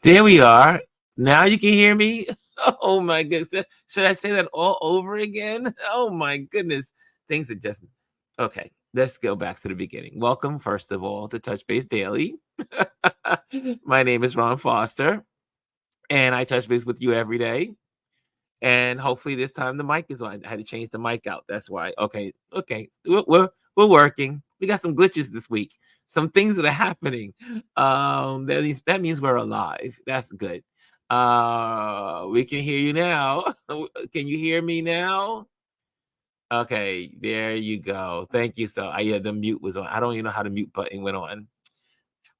There we are. Now you can hear me? Oh my goodness. Should I say that all over again? Oh my goodness. Things are just okay. Let's go back to the beginning. Welcome, first of all, to Touch Base Daily. My name is Ron Foster, and I touch base with you every day. And hopefully this time the mic is on. I had to change the mic out. That's why. Okay, okay. We're working. We got some glitches this week. Some things that are happening. That means we're alive. That's good. We can hear you now. Can you hear me now? Okay, there you go. Thank you. So I yeah, the mute was on. I don't even know how the mute button went on.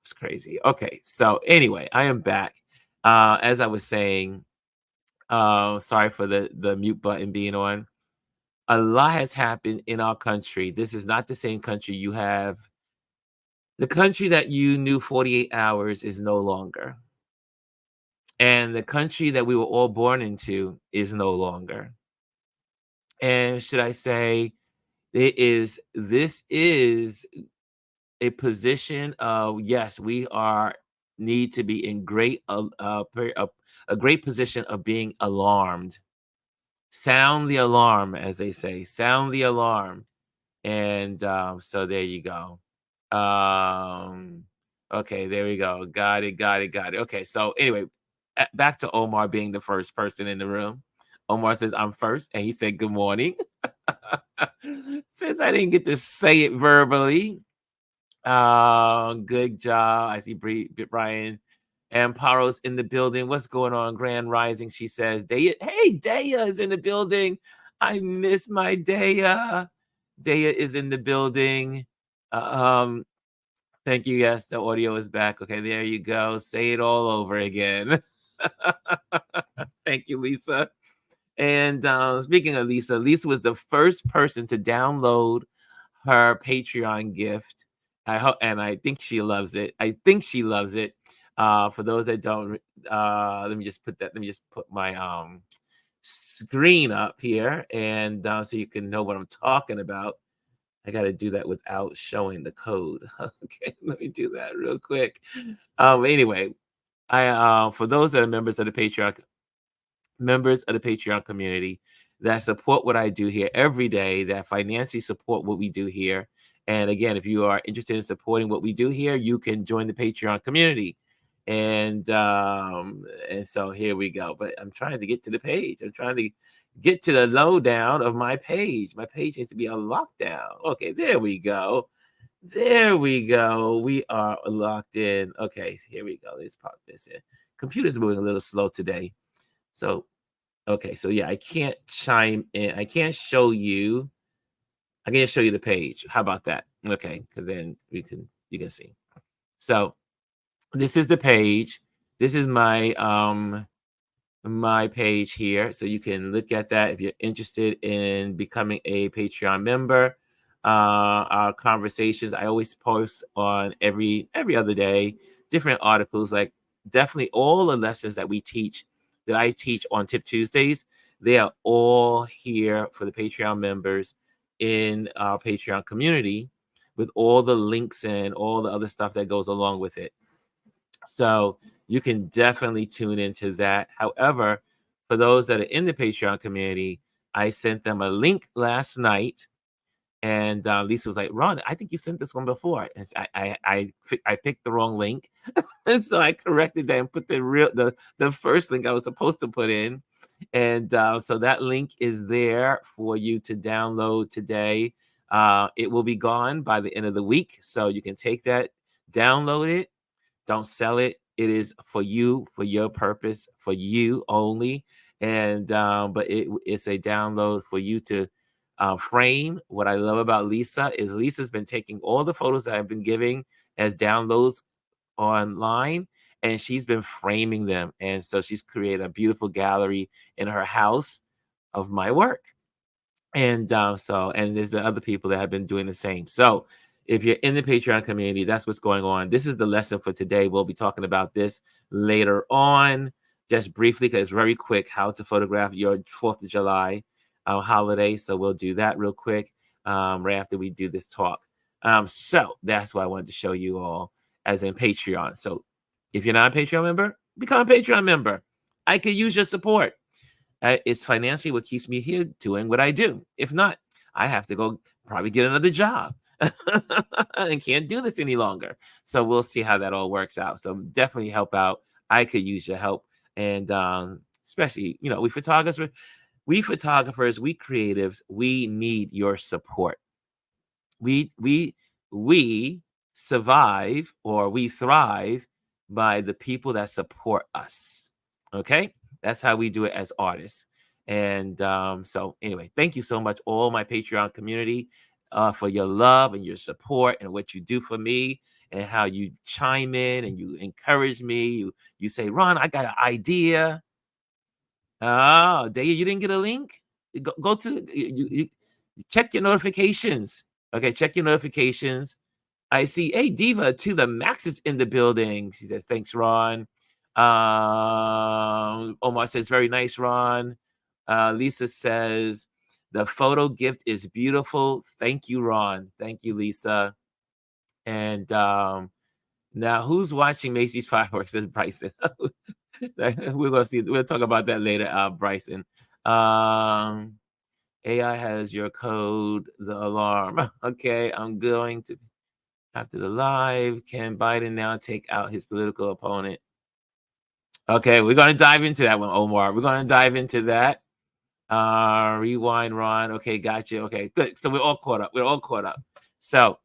It's crazy. Okay, so anyway, I am back. As I was saying, sorry for the mute button being on. A lot has happened in our country. This is not the same country you have. The country that you knew 48 hours is no longer. And the country that we were all born into is no longer. And should I say, this is a position of yes, we are need to be in a great position of being alarmed. Sound the alarm, as they say. Sound the alarm. And so there you go. Um, okay, there we go. Got it, got it, got it. Okay, so anyway, back to Omar being the first person in the room. Omar says, I'm first, and he said, Good morning. Since I didn't get to say it verbally, good job. I see Brian Amparo's in the building. What's going on? Grand Rising, she says. Daya, hey, Daya is in the building. I miss my Daya. Daya is in the building. Um, thank you. Yes, the audio is back. Okay, there you go. Say it all over again. Thank you, Lisa. And speaking of Lisa, Lisa was the first person to download her Patreon gift. I hope, and I think she loves it. I think she loves it. For those that don't, let me just put that. Let me just put my screen up here, and so you can know what I'm talking about. I got to do that without showing the code. Okay, let me do that real quick. Anyway, I for those that are members of the Patreon community that support what I do here every day, that financially support what we do here. And again, if you are interested in supporting what we do here, you can join the Patreon community. And so here we go. But I'm trying to get to the page. I'm trying to get to the lowdown of my page. My page needs to be on lockdown. Okay, there we go. There we go. We are locked in. Okay, so here we go. Let's pop this in. Computer's moving a little slow today. So, okay, so yeah, I can't chime in. I can't show you. I can just show you the page. How about that? Okay, because then you can see. So this is the page. This is my page here. So you can look at that if you're interested in becoming a Patreon member. Our conversations, I always post on every other day, different articles, like definitely all the lessons that I teach on Tip Tuesdays. They are all here for the Patreon members in our Patreon community with all the links and all the other stuff that goes along with it. So you can definitely tune into that. However, for those that are in the Patreon community, I sent them a link last night, and Lisa was like, "Ron, I think you sent this one before." And I picked the wrong link, and so I corrected that and put the first link I was supposed to put in, and so that link is there for you to download today. It will be gone by the end of the week, so you can take that, download it, don't sell it. It is for you, for your purpose, for you only. And but it's a download for you to frame. What I love about Lisa is Lisa's been taking all the photos that I've been giving as downloads online, and she's been framing them. And so she's created a beautiful gallery in her house of my work. And and there's been other people that have been doing the same. So if you're in the Patreon community, that's what's going on. This is the lesson for today. We'll be talking about this later on, just briefly, because it's very quick, how to photograph your 4th of July holiday. So we'll do that real quick right after we do this talk. So that's what I wanted to show you all as in Patreon. So if you're not a Patreon member, become a Patreon member. I could use your support. It's financially what keeps me here doing what I do. If not, I have to go probably get another job and can't do this any longer. So we'll see how that all works out. So definitely help out. I could use your help. And especially, we photographers, we creatives, we need your support. We survive, or we thrive by the people that support us. Okay, that's how we do it as artists. And so anyway, thank you so much, all my Patreon community, for your love and your support and what you do for me, and how you chime in and you encourage me. You say, Ron, I got an idea. Oh, Daya, you didn't get a link? Go to you check your notifications. Okay, check your notifications. I see, hey, Diva to the max is in the building. She says, thanks, Ron. Omar says, very nice, Ron. Lisa says, the photo gift is beautiful. Thank you, Ron. Thank you, Lisa. And now who's watching Macy's fireworks? Says Bryson. We're gonna see. We'll talk about that later, Bryson. AI has your code, the alarm. Okay, I'm going to after the live. Can Biden now take out his political opponent? Okay, we're gonna dive into that one, Omar. We're gonna dive into that. Rewind, Ron. Okay, gotcha. Okay, good. So we're all caught up. We're all caught up. So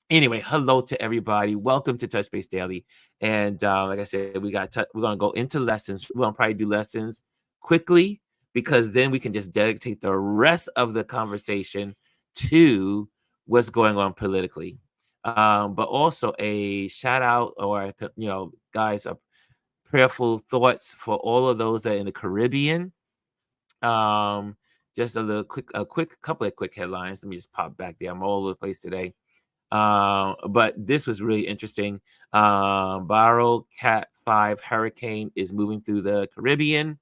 anyway, hello to everybody. Welcome to Touch Base Daily. And like I said, we're gonna go into lessons. We're gonna probably do lessons quickly, because then we can just dedicate the rest of the conversation to what's going on politically. But also a shout out, or guys, prayerful thoughts for all of those that are in the Caribbean. Just a quick couple of quick headlines. Let me just pop back there. I'm all over the place today. But this was really interesting. Barrow Cat 5 hurricane is moving through the Caribbean.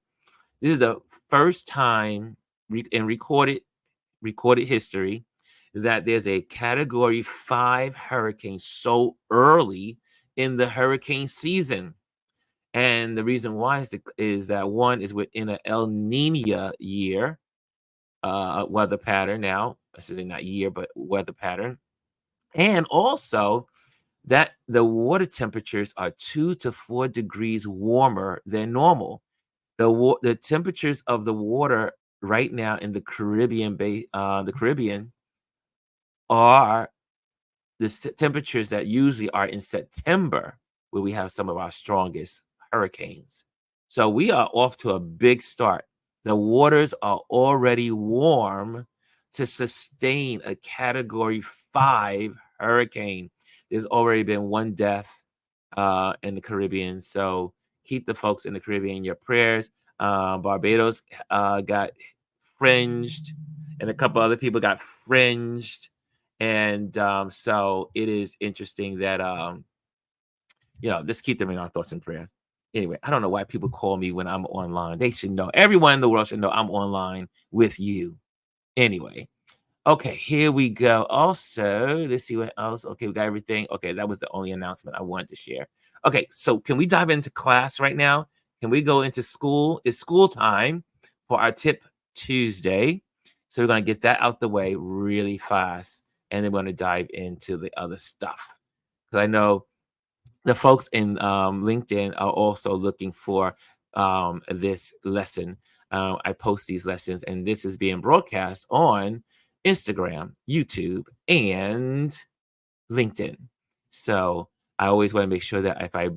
This is the first time in recorded history that there's a Category 5 hurricane so early in the hurricane season. And the reason why is that one is within an El Nino year weather pattern. Now, I should say not year, but weather pattern. And also that the water temperatures are 2 to 4 degrees warmer than normal. The temperatures of the water right now in the Caribbean are the temperatures that usually are in September, where we have some of our strongest hurricanes. So we are off to a big start. The waters are already warm to sustain a Category 5 hurricane. There's already been one death in the Caribbean. So keep the folks in the Caribbean in your prayers. Barbados got fringed, and a couple other people got fringed. And so it is interesting that, just keep them in our thoughts and prayers. Anyway, I don't know why people call me when I'm online. They should know. Everyone in the world should know I'm online with you. Anyway, okay, here we go. Also, let's see what else. Okay, we got everything. Okay, that was the only announcement I wanted to share. Okay, so can we dive into class right now? Can we go into school? It's school time for our Tip Tuesday. So we're going to get that out the way really fast. And then we're going to dive into the other stuff. Because I know the folks in LinkedIn are also looking for this lesson. I post these lessons, and this is being broadcast on Instagram, YouTube, and LinkedIn. So I always want to make sure that if I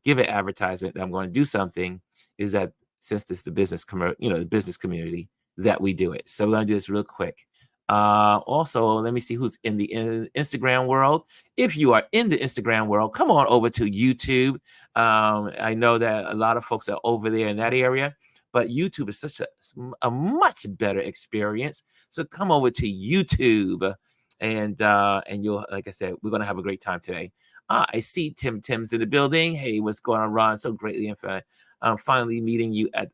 give an advertisement that I'm going to do something, is that since this is the business community, that we do it. So we're going to do this real quick. Also, let me see who's in the Instagram world. If you are in the Instagram world, come on over to YouTube. I know that a lot of folks are over there in that area, but YouTube is such a much better experience. So come over to YouTube, and you'll, like I said, we're gonna have a great time today. I see Tim's in the building. Hey, what's going on, Ron? So greatly, in fact, I'm finally meeting you at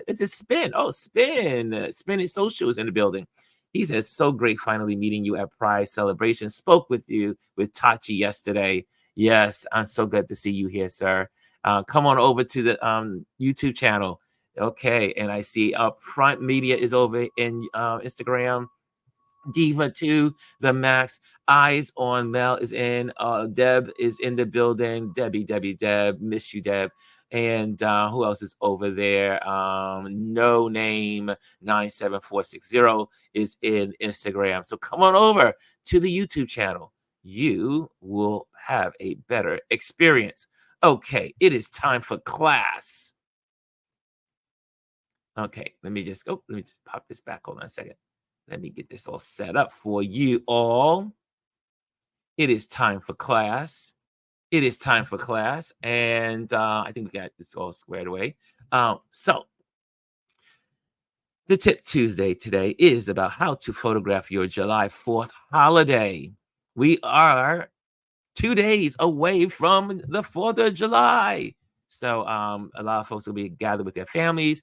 it's a Spin. Spin is social is in the building. He says, so great finally meeting you at Pride Celebration. Spoke with you with Tachi yesterday. Yes, I'm so glad to see you here, sir. Come on over to the YouTube channel. Okay, and I see Front Media is over in Instagram. Diva 2, the Max, Eyes on Mel is in. Deb is in the building. Debbie, Deb, miss you, Deb. And who else is over there? No Name 97460 is in Instagram. So come on over to the YouTube channel. You will have a better experience. Okay, it is time for class. Okay, let me just pop this back. Hold on a second. Let me get this all set up for you all. It is time for class. It is time for class. And I think we got this all squared away. So the tip Tuesday today is about how to photograph your July 4th holiday. We are 2 days away from the 4th of July. So a lot of folks will be gathered with their families.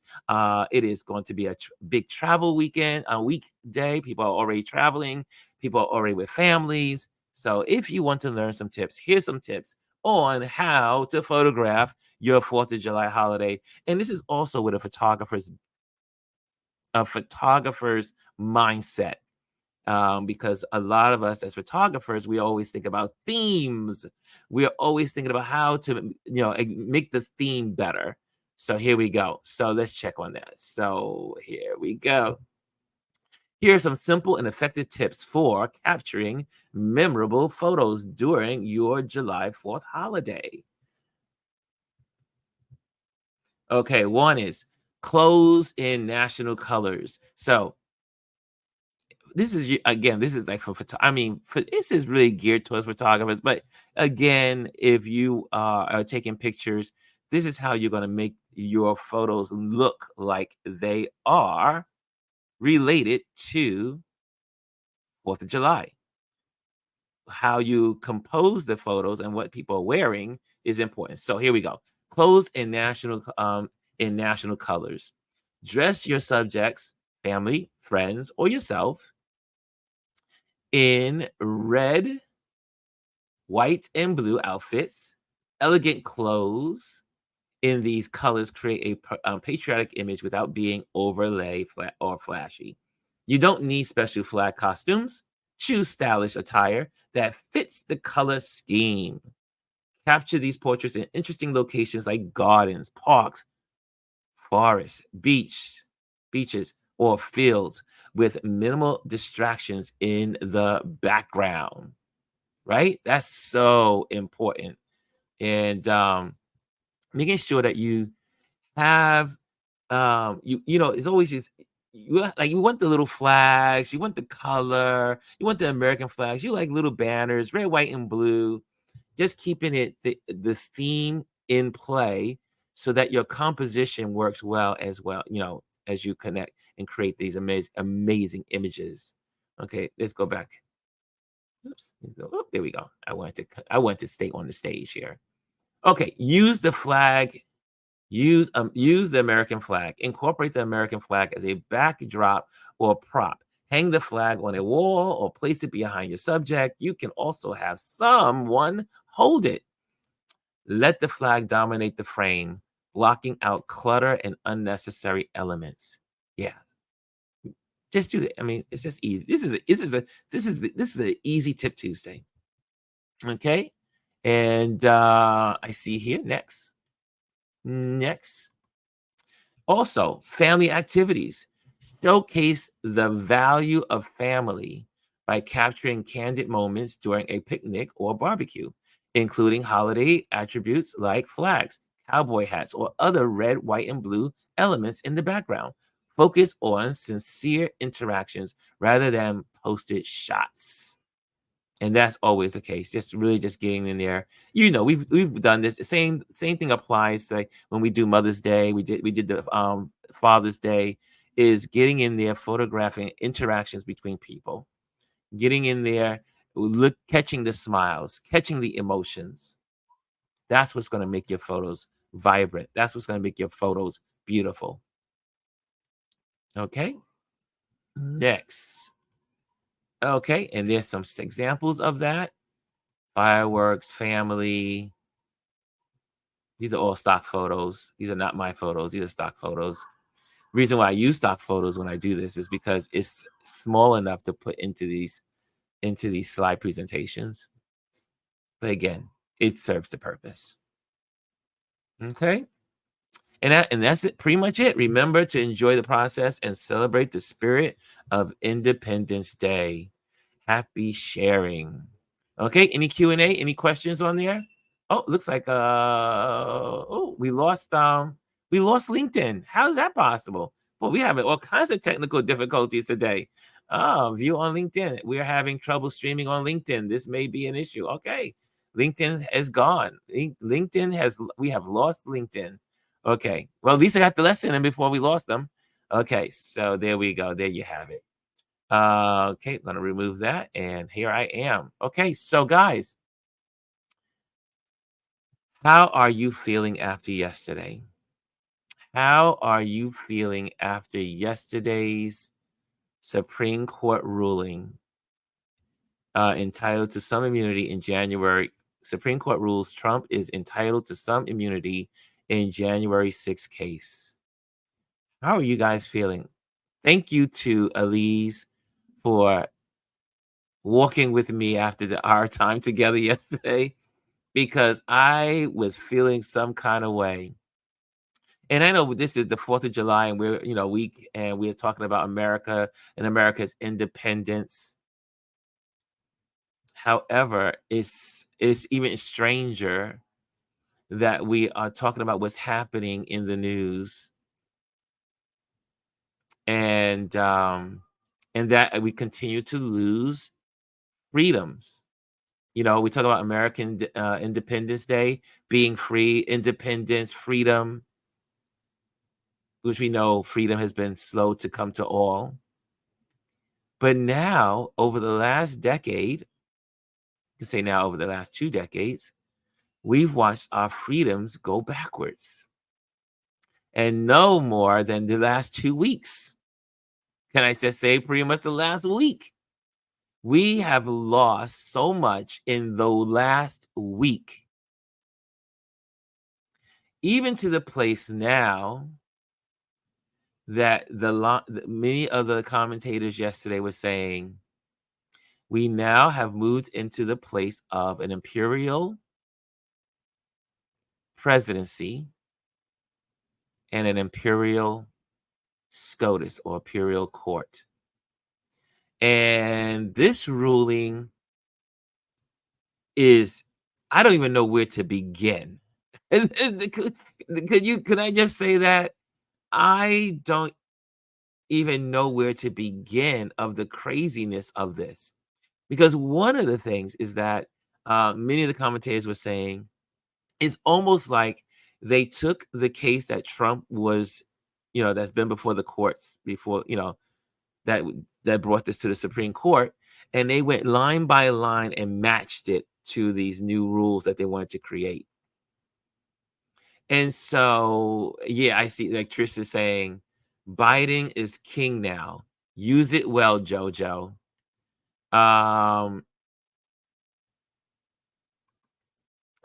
It is going to be a big travel weekend, a weekday. People are already traveling. People are already with families. So if you want to learn some tips, here's some tips on how to photograph your 4th of July holiday. And this is also with a photographer's mindset, because a lot of us as photographers, we always think about themes. We're always thinking about how to, make the theme better. So here we go. So let's check on that. So here we go. Here are some simple and effective tips for capturing memorable photos during your July 4th holiday. Okay, one is clothes in national colors. So this is like for this is really geared towards photographers, but again, if you are taking pictures, this is how you're going to make your photos look like they are related to 4th of July. How you compose the photos and what people are wearing is important. So here we go. Clothes in national colors. Dress your subjects, family, friends, or yourself in red, white, and blue outfits. Elegant clothes in these colors create a patriotic image without being overlay or flashy. You don't need special flag costumes. Choose stylish attire that fits the color scheme. Capture these portraits in interesting locations like gardens, parks, forests, beaches, or fields with minimal distractions in the background. Right? That's so important. And making sure that you have it's always just you want the little flags, you want the color, you want the American flags, you like little banners, red, white, and blue. Just keeping the theme in play so that your composition works well, as you connect and create these amazing images. Okay, let's go back. Oops. Oh, there we go. I want to stay on the stage here. Okay, use the flag. Use the American flag. Incorporate the American flag as a backdrop or prop. Hang the flag on a wall or place it behind your subject. You can also have someone hold it. Let the flag dominate the frame, blocking out clutter and unnecessary elements. Yeah, just do it. I mean, it's just easy. This is an easy tip Tuesday. Okay, and I see here next. Also, family activities. Showcase the value of family by capturing candid moments during a picnic or barbecue, including holiday attributes like flags, cowboy hats, or other red, white, and blue elements in the background. Focus on sincere interactions rather than posted shots. And that's always the case. Just really just getting in there. We've done this. Same thing applies to, like, when we do Mother's Day. We did the Father's Day. Is getting in there, photographing interactions between people, getting in there, catching the smiles, catching the emotions. That's what's going to make your photos vibrant. That's what's going to make your photos beautiful. Okay. Next. Okay, and there's some examples of that. Fireworks, family, These are all stock photos. These are not my photos. These are stock photos. The reason why I use stock photos when I do this is because it's small enough to put into these slide presentations. But again, it serves the purpose. Okay. And that's it, pretty much it. Remember to enjoy the process and celebrate the spirit of Independence Day. Happy sharing. Okay, any Q&A, any questions on there? Oh, looks like we lost LinkedIn. How is that possible? Well, we having all kinds of technical difficulties today. Oh, view on LinkedIn. We're having trouble streaming on LinkedIn. This may be an issue. Okay. LinkedIn is gone. We have lost LinkedIn. Okay. Well, at least I got the lesson in before we lost them. Okay, so there we go. There you have it. Okay, I'm gonna remove that, and here I am. Okay, so guys, how are you feeling after yesterday? How are you feeling after yesterday's Supreme Court ruling entitled to some immunity in January? Supreme Court rules Trump is entitled to some immunity in January 6th case. How are you guys feeling? Thank you to Elise for walking with me after our time together yesterday because I was feeling some kind of way. And I know this is the 4th of July and we're, week and we're talking about America and America's independence. However, it's even stranger that we are talking about what's happening in the news and that we continue to lose freedoms. We talk about American Independence Day, being free, independence, freedom, which we know freedom has been slow to come to all. But now, over the last decade, you can say now over the last 2 decades, we've watched our freedoms go backwards. And no more than the last 2 weeks. Can I just say pretty much the last week? We have lost so much in the last week. Even to the place now that many of the commentators yesterday were saying, we now have moved into the place of an imperial presidency and an imperial SCOTUS or imperial court. And this ruling is, I don't even know where to begin. Can I just say that? I don't even know where to begin of the craziness of this. Because one of the things is that many of the commentators were saying it's almost like they took the case that Trump was, that's been before the courts before, that brought this to the Supreme Court, and they went line by line and matched it to these new rules that they wanted to create. And so, yeah, I see like Trish is saying, Biden is king now. Use it well, Jojo. And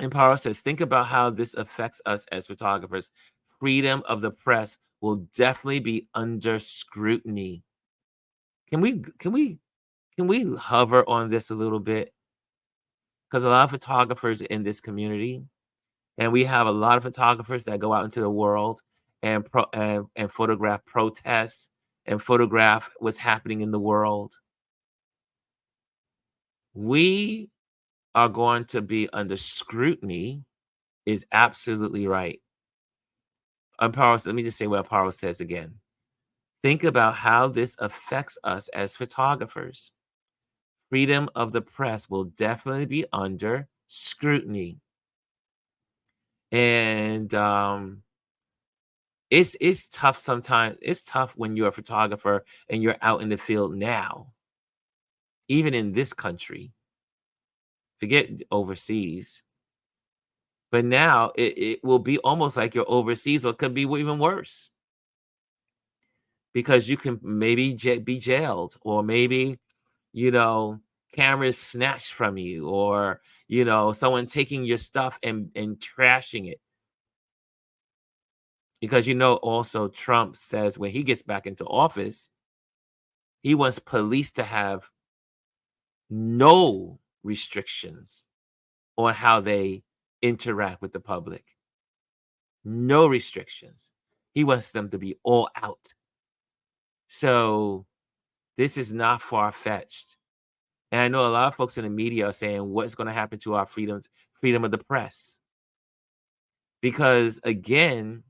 Paro says, think about how this affects us as photographers. Freedom of the press will definitely be under scrutiny. Can we hover on this a little bit? Because a lot of photographers in this community, and we have a lot of photographers that go out into the world and photograph protests and photograph what's happening in the world. We are going to be under scrutiny is absolutely right. Let me just say what Paro says again. Think about how this affects us as photographers. Freedom of the press will definitely be under scrutiny. And it's tough sometimes. It's tough when you're a photographer and you're out in the field now, even in this country. Forget overseas. But now it will be almost like you're overseas, or it could be even worse. Because you can maybe be jailed, or maybe, cameras snatched from you, or, someone taking your stuff and trashing it. Because also Trump says when he gets back into office, he wants police to have no restrictions on how they interact with the public. No restrictions. He wants them to be all out. So this is not far-fetched. And I know a lot of folks in the media are saying, what's going to happen to our freedom of the press? Because again,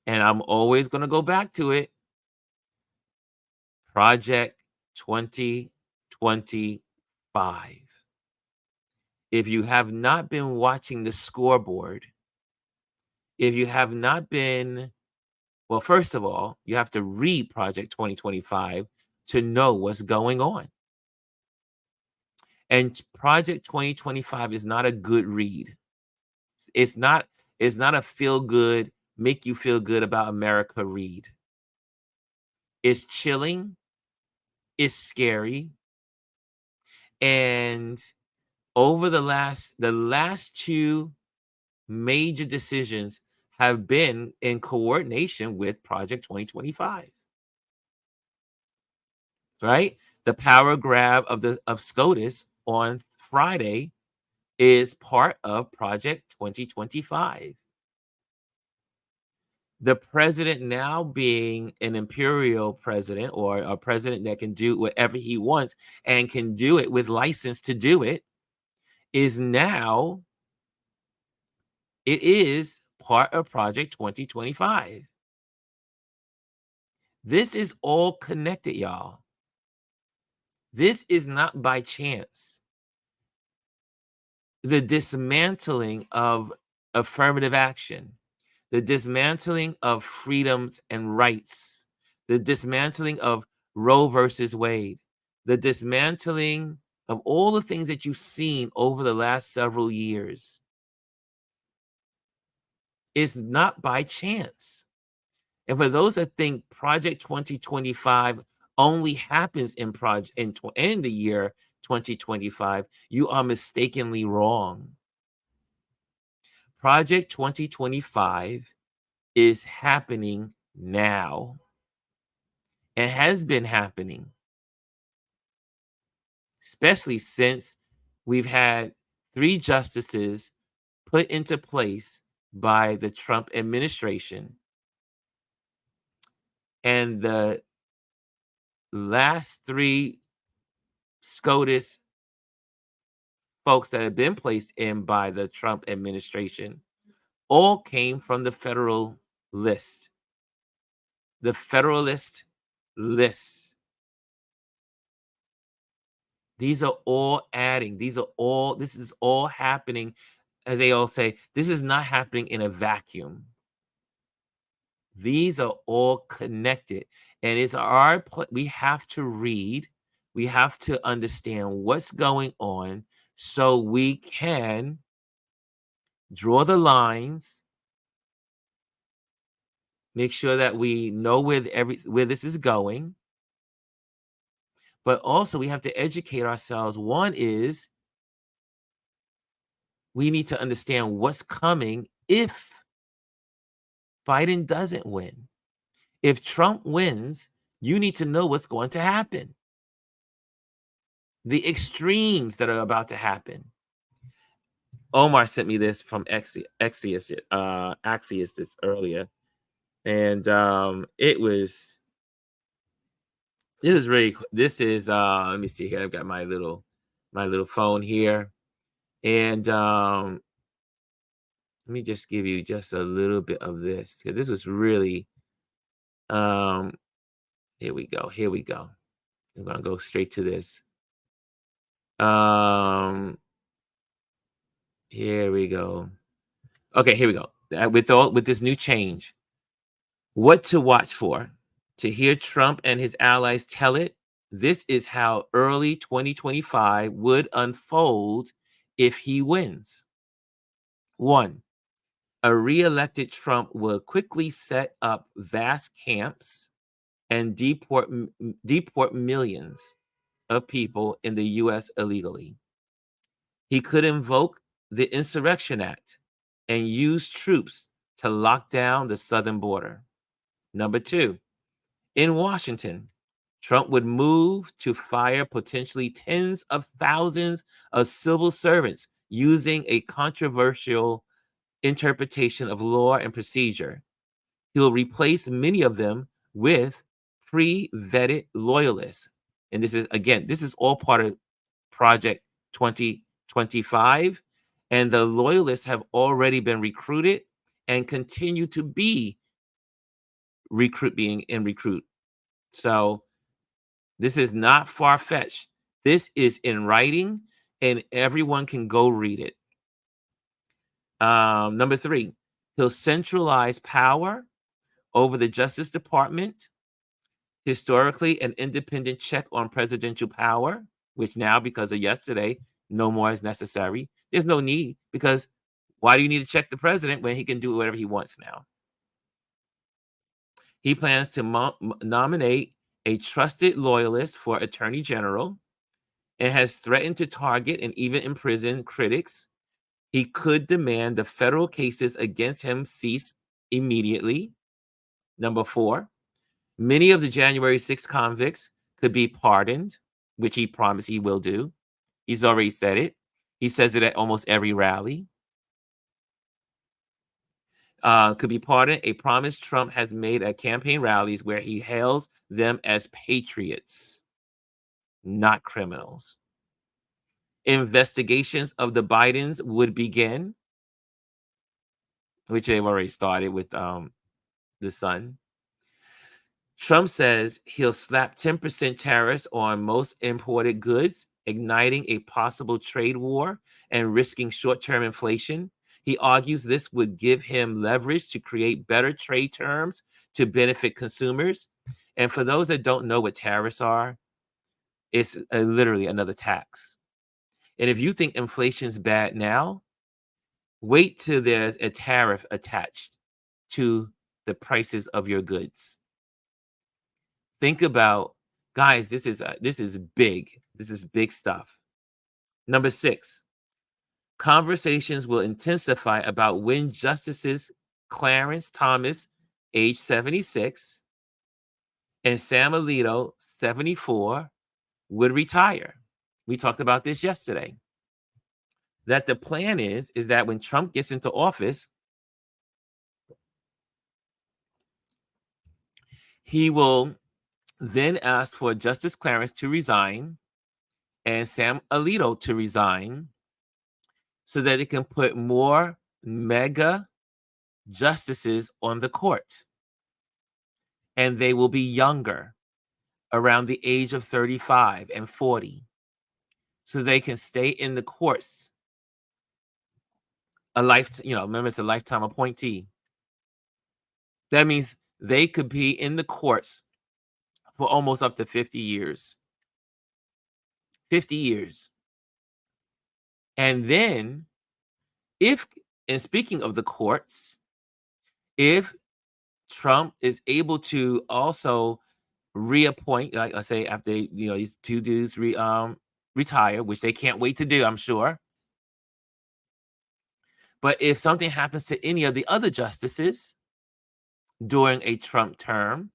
and I'm always going to go back to it, Project 2025. If you have not been watching the scoreboard, if you have not been, well, first of all, you have to read Project 2025 to know what's going on. And Project 2025 is not a good read. It's not a feel good, make you feel good about America read. It's chilling, it's scary, and over the last two major decisions have been in coordination with Project 2025. Right? The power grab of SCOTUS on Friday is part of Project 2025. The president now being an imperial president, or a president that can do whatever he wants and can do it with license to do it, is now, it is part of Project 2025. This is all connected, y'all. This is not by chance. The dismantling of affirmative action, the dismantling of freedoms and rights, the dismantling of Roe versus Wade, the dismantling of all the things that you've seen over the last several years is not by chance. And for those that think Project 2025 only happens in the year 2025, you are mistakenly wrong. Project 2025 is happening now and has been happening, especially since we've had 3 justices put into place by the Trump administration. And the last 3 SCOTUS folks that have been placed in by the Trump administration all came from the Federal list. The Federalist list. These are all adding. This is all happening, as they all say, this is not happening in a vacuum. These are all connected. And it's we have to read, we have to understand what's going on so we can draw the lines, make sure that we know where this is going. But also we have to educate ourselves. One is we need to understand what's coming if Biden doesn't win. If Trump wins, you need to know what's going to happen. The extremes that are about to happen. Omar sent me this from Axios this earlier. And it was really, this is let me see here. I've got my little phone here. And let me just give you just a little bit of this. This was really here we go. I'm gonna go straight to this. Here we go. Okay, here we go. With this new change, what to watch for. To hear Trump and his allies tell it, this is how early 2025 would unfold if he wins. 1, a re-elected Trump will quickly set up vast camps and deport millions of people in the U.S. illegally. He could invoke the Insurrection Act and use troops to lock down the southern border. Number 2, in Washington, Trump would move to fire potentially tens of thousands of civil servants using a controversial interpretation of law and procedure. He'll replace many of them with pre-vetted loyalists. And this is all part of Project 2025. And the loyalists have already been recruited and continue to be recruit. So this is not far-fetched. This is in writing, and everyone can go read it. Number 3, he'll centralize power over the Justice Department, historically an independent check on presidential power, which now, because of yesterday, no more is necessary. There's no need, because why do you need to check the president when he can do whatever he wants now? He plans to nominate a trusted loyalist for attorney general and has threatened to target and even imprison critics. He could demand the federal cases against him cease immediately. Number 4, many of the January 6 convicts could be pardoned, which he promised he will do. He's already said it. He says it at almost every rally. Could be pardoned, a promise Trump has made at campaign rallies where he hails them as patriots, not criminals. Investigations of the Bidens would begin, which they've already started with the son. Trump says he'll slap 10% tariffs on most imported goods, igniting a possible trade war and risking short-term inflation. He argues this would give him leverage to create better trade terms to benefit consumers. And for those that don't know what tariffs are, it's literally another tax. And if you think inflation's bad now, wait till there's a tariff attached to the prices of your goods. Think about, guys, this is big. This is big stuff. Number 6, conversations will intensify about when Justices Clarence Thomas, age 76, and Sam Alito, 74, would retire. We talked about this yesterday. That the plan is that when Trump gets into office, he will then ask for Justice Clarence to resign and Sam Alito to resign so that it can put more mega justices on the court. And they will be younger, around the age of 35 and 40, so they can stay in the courts. Remember, it's a lifetime appointee. That means they could be in the courts for almost up to 50 years. 50 years. And then, and speaking of the courts, if Trump is able to also reappoint, like I say, after these two dudes retire, which they can't wait to do, I'm sure. But if something happens to any of the other justices during a Trump term,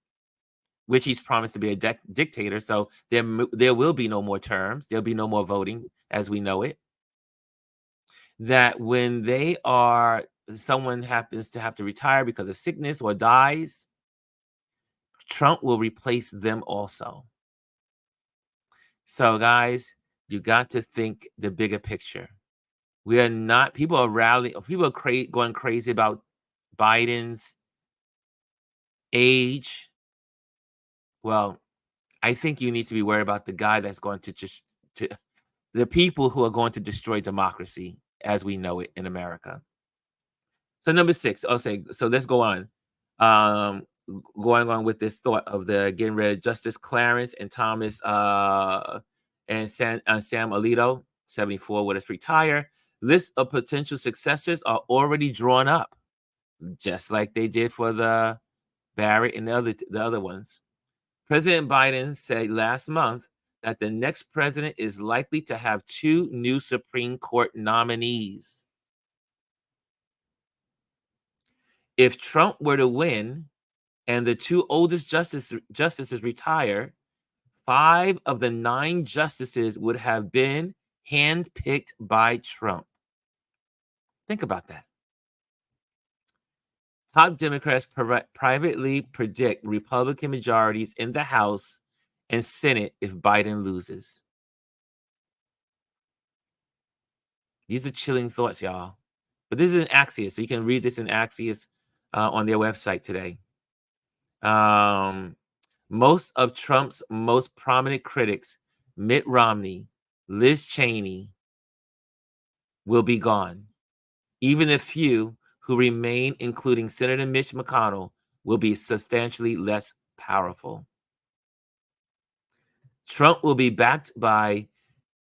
which he's promised to be a dictator, so there will be no more terms, there'll be no more voting as we know it, that when someone happens to have to retire because of sickness or dies, Trump will replace them also. So guys, you got to think the bigger picture. People are going crazy about Biden's age. Well, I think you need to be worried about the guy that's going to the people who are going to destroy democracy as we know it in America. So number 6, so let's go on. Going on with this thought of the getting rid of Justice Clarence and Thomas and Sam Alito, 74, would retire. Lists of potential successors are already drawn up, just like they did for the Barrett and the other ones. President Biden said last month that the next president is likely to have 2 new Supreme Court nominees. If Trump were to win and the two oldest justices retire, 5 of the 9 justices would have been handpicked by Trump. Think about that. Top Democrats privately predict Republican majorities in the House and Senate if Biden loses. These are chilling thoughts, y'all. But this is in Axios, so you can read this in Axios on their website today. Most of Trump's most prominent critics, Mitt Romney, Liz Cheney, will be gone. Even a few who remain, including Senator Mitch McConnell, will be substantially less powerful. Trump will be backed by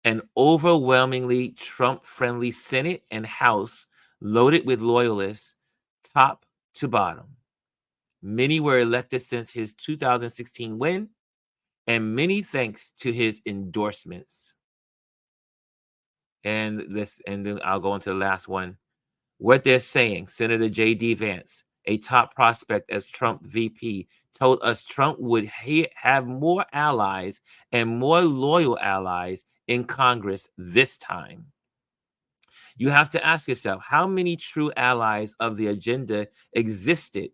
an overwhelmingly Trump-friendly Senate and House loaded with loyalists, top to bottom. Many were elected since his 2016 win, and many thanks to his endorsements. And then I'll go into the last one. What they're saying, Senator J.D. Vance, a top prospect as Trump VP, told us Trump would have more allies and more loyal allies in Congress this time. You have to ask yourself, how many true allies of the agenda existed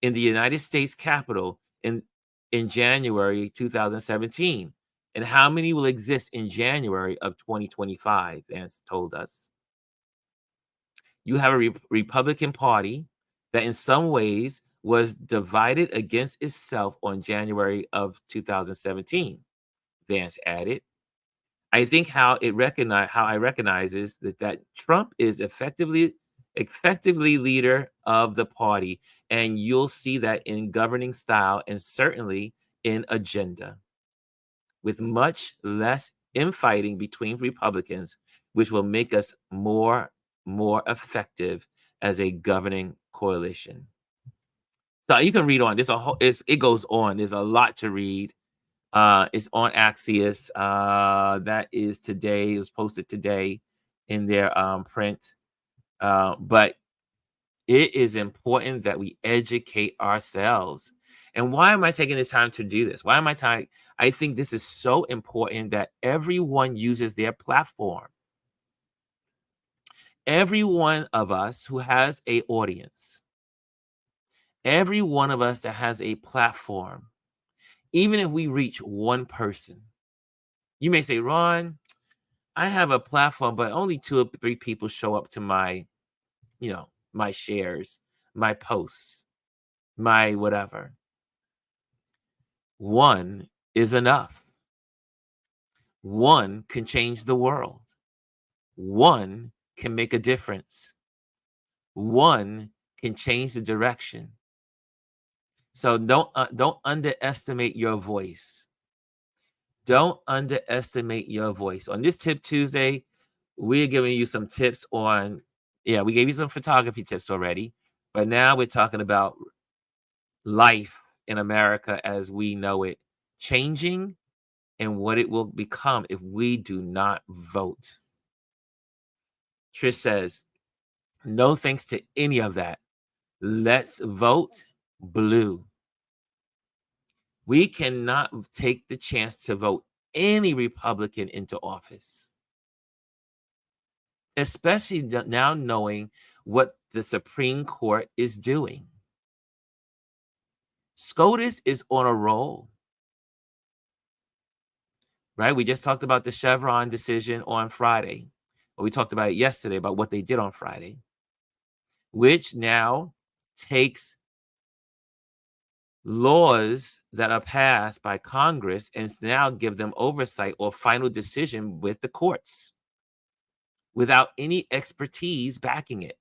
in the United States Capitol in January 2017? And how many will exist in January of 2025, Vance told us. You have a Republican Party that in some ways was divided against itself on January of 2017, Vance added. I think how I recognize is that Trump is effectively leader of the party, and you'll see that in governing style and certainly in agenda, with much less infighting between Republicans, which will make us more effective as a governing coalition. So you can read on. It goes on. There's a lot to read. It's on Axios. That is today. It was posted today in their print. But it is important that we educate ourselves. And why am I taking this time to do this? I think this is so important that everyone uses their platform. Every one of us who has an audience, every one of us that has a platform, even if we reach one person, you may say, Ron, I have a platform, but only 2 or 3 people show up to my shares, my posts, my whatever. One is enough. One can change the world. One can make a difference. One can change the direction. So don't underestimate your voice. Don't underestimate your voice. On this Tip Tuesday, we're giving you some tips on, we gave you some photography tips already, but now we're talking about life in America as we know it changing and what it will become if we do not vote. Trish says, no thanks to any of that. Let's vote blue. We cannot take the chance to vote any Republican into office, especially now knowing what the Supreme Court is doing. SCOTUS is on a roll, right? We just talked about the Chevron decision on Friday. We talked about it yesterday about what they did on Friday, which now takes laws that are passed by Congress and now give them oversight or final decision with the courts without any expertise backing it.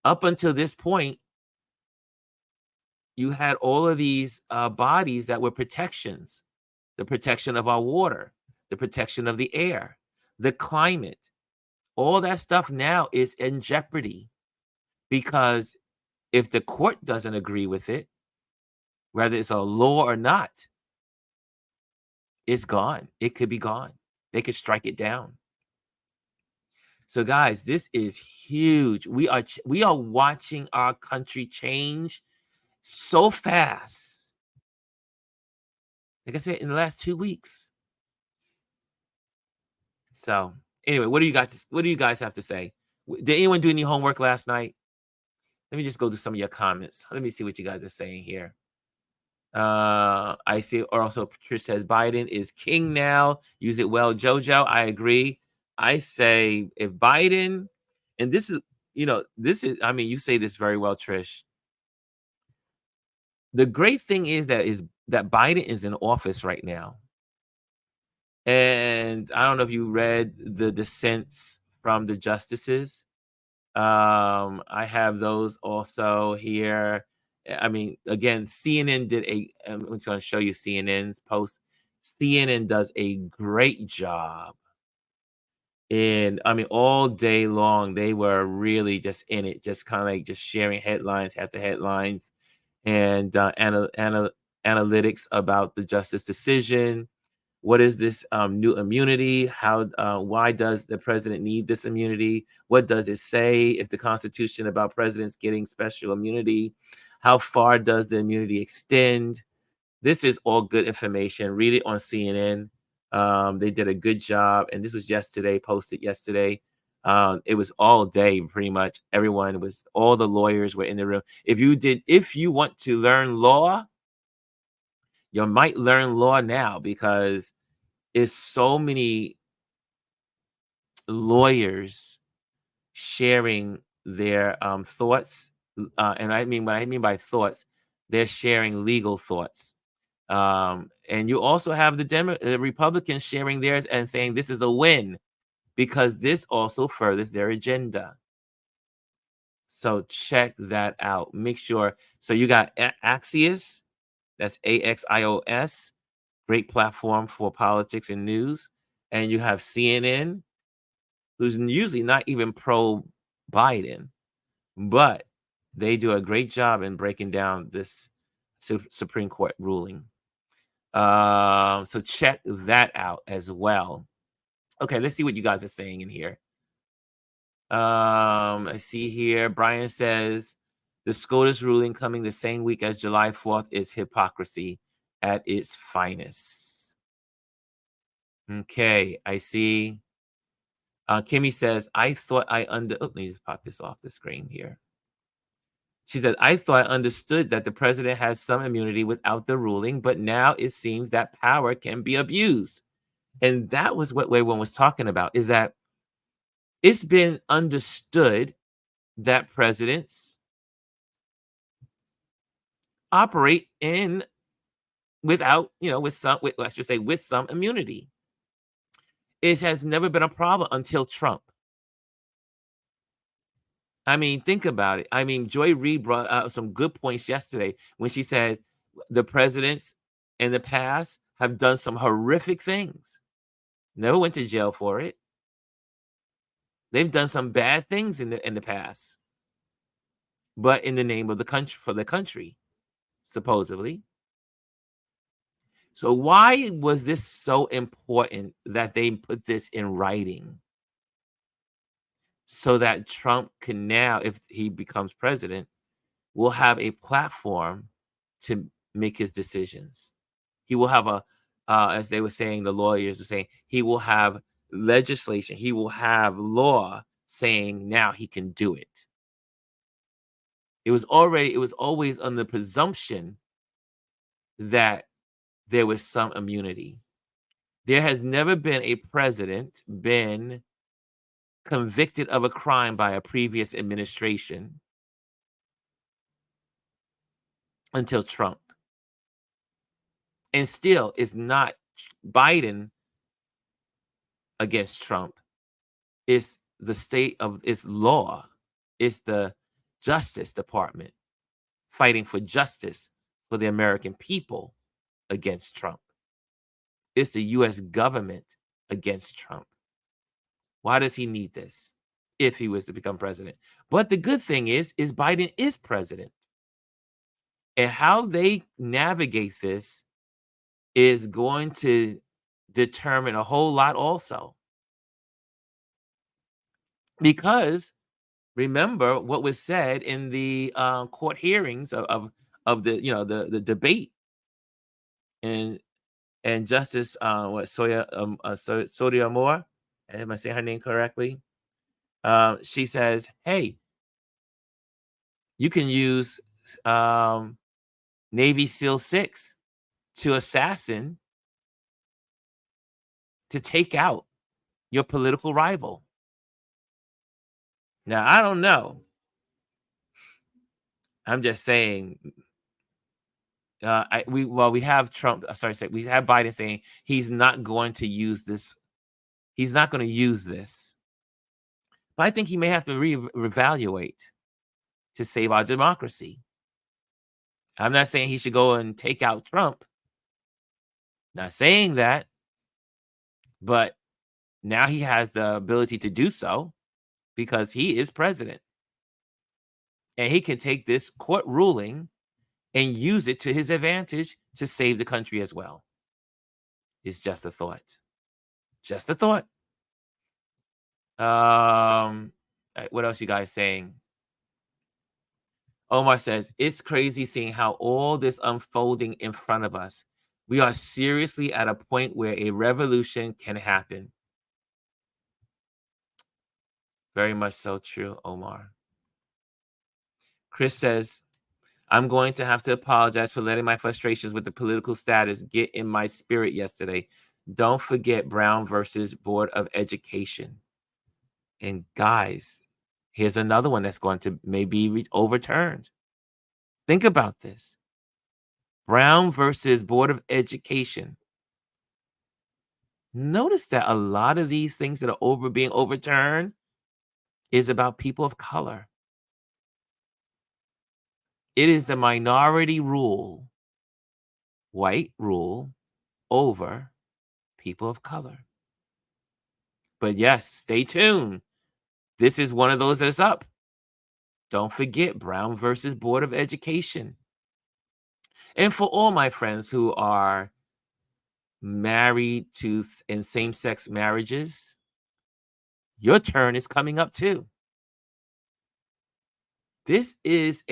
Up until this point, you had all of these bodies that were protections, the protection of our water, the protection of the air, the climate. All that stuff now is in jeopardy because if the court doesn't agree with it, whether it's a law or not, it's gone. It could be gone. They could strike it down. So, guys, this is huge. We are watching our country change so fast. Like I said, in the last 2 weeks. So, anyway, what do you guys have to say? Did anyone do any homework last night? Let me just go to some of your comments. Let me see what you guys are saying here. I see. Or also, Patricia says Biden is king now. Use it well, Jojo. I agree. I say if Biden, and this is, this is. I mean, you say this very well, Trish. The great thing is that Biden is in office right now, and I don't know if you read the dissents from the justices. I have those also here. I mean, again, CNN did I'm just going to show you CNN's post. CNN does a great job. And I mean, all day long, they were really just in it, just kind of like just sharing headlines after headlines and analytics about the justice decision. What is this new immunity? Why does the president need this immunity? What does it say if the Constitution about presidents getting special immunity? How far does the immunity extend? This is all good information. Read it on CNN. They did a good job, and this was posted yesterday. It was all day, pretty much. All the lawyers were in the room. If you want to learn law, you might learn law now because it's so many lawyers sharing their thoughts, and what I mean by thoughts, they're sharing legal thoughts. And you also have the Republicans sharing theirs and saying this is a win because this also furthers their agenda. So check that out. Make sure. So you got Axios, that's AXIOS, great platform for politics and news. And you have CNN, who's usually not even pro Biden, but they do a great job in breaking down this Supreme Court ruling. So check that out as well. Okay, let's see what you guys are saying in here. I see here Brian says the SCOTUS ruling coming the same week as July 4th is hypocrisy at its finest. Okay, I see. Kimmy says, let me just pop this off the screen here. She said, I thought I understood that the president has some immunity without the ruling, but now it seems that power can be abused. And that was what Wei Wen was talking about, is that it's been understood that presidents operate without, with some immunity. It has never been a problem until Trump. I mean, think about it. I mean, Joy Reid brought out some good points yesterday when she said the presidents in the past have done some horrific things. Never went to jail for it. They've done some bad things in the past, but in the name of the country, for the country, supposedly. So why was this so important that they put this in writing? So that Trump can now, if he becomes president, will have a platform to make his decisions. He will have as they were saying, the lawyers were saying, he will have legislation, he will have law saying now he can do it. It was always on the presumption that there was some immunity. There has never been a president been convicted of a crime by a previous administration until Trump. And still, it's not Biden against Trump. It's the state of its law. It's the Justice Department fighting for justice for the American people against Trump. It's the U.S. government against Trump. Why does he need this if he was to become president? But the good thing is Biden is president. And how they navigate this is going to determine a whole lot also. Because remember what was said in the court hearings of the the debate, and Justice Sotomayor, am I saying her name correctly? She says, "Hey, you can use um, Navy SEAL 6 to assassin to take out your political rival." Now, I don't know. I'm just saying. We have Trump. We have Biden saying he's not going to use this. He's not going to use this. But I think he may have to reevaluate to save our democracy. I'm not saying he should go and take out Trump. Not saying that, but now he has the ability to do so because he is president. And he can take this court ruling and use it to his advantage to save the country as well. It's just a thought. Just a thought. What else you guys saying? Omar says, it's crazy seeing how all this unfolding in front of us. We are seriously at a point where a revolution can happen. Very much so true, Omar. Chris says, I'm going to have to apologize for letting my frustrations with the political status get in my spirit yesterday. Don't forget Brown versus Board of Education. And guys, here's another one that's going to maybe overturned. Think about this. Brown versus Board of Education. Notice that a lot of these things that are being overturned is about people of color. It is the minority rule, white rule, over people of color. But yes, stay tuned. This is one of those that's up. Don't forget Brown versus Board of Education. And for all my friends who are married to in same-sex marriages, your turn is coming up too. This is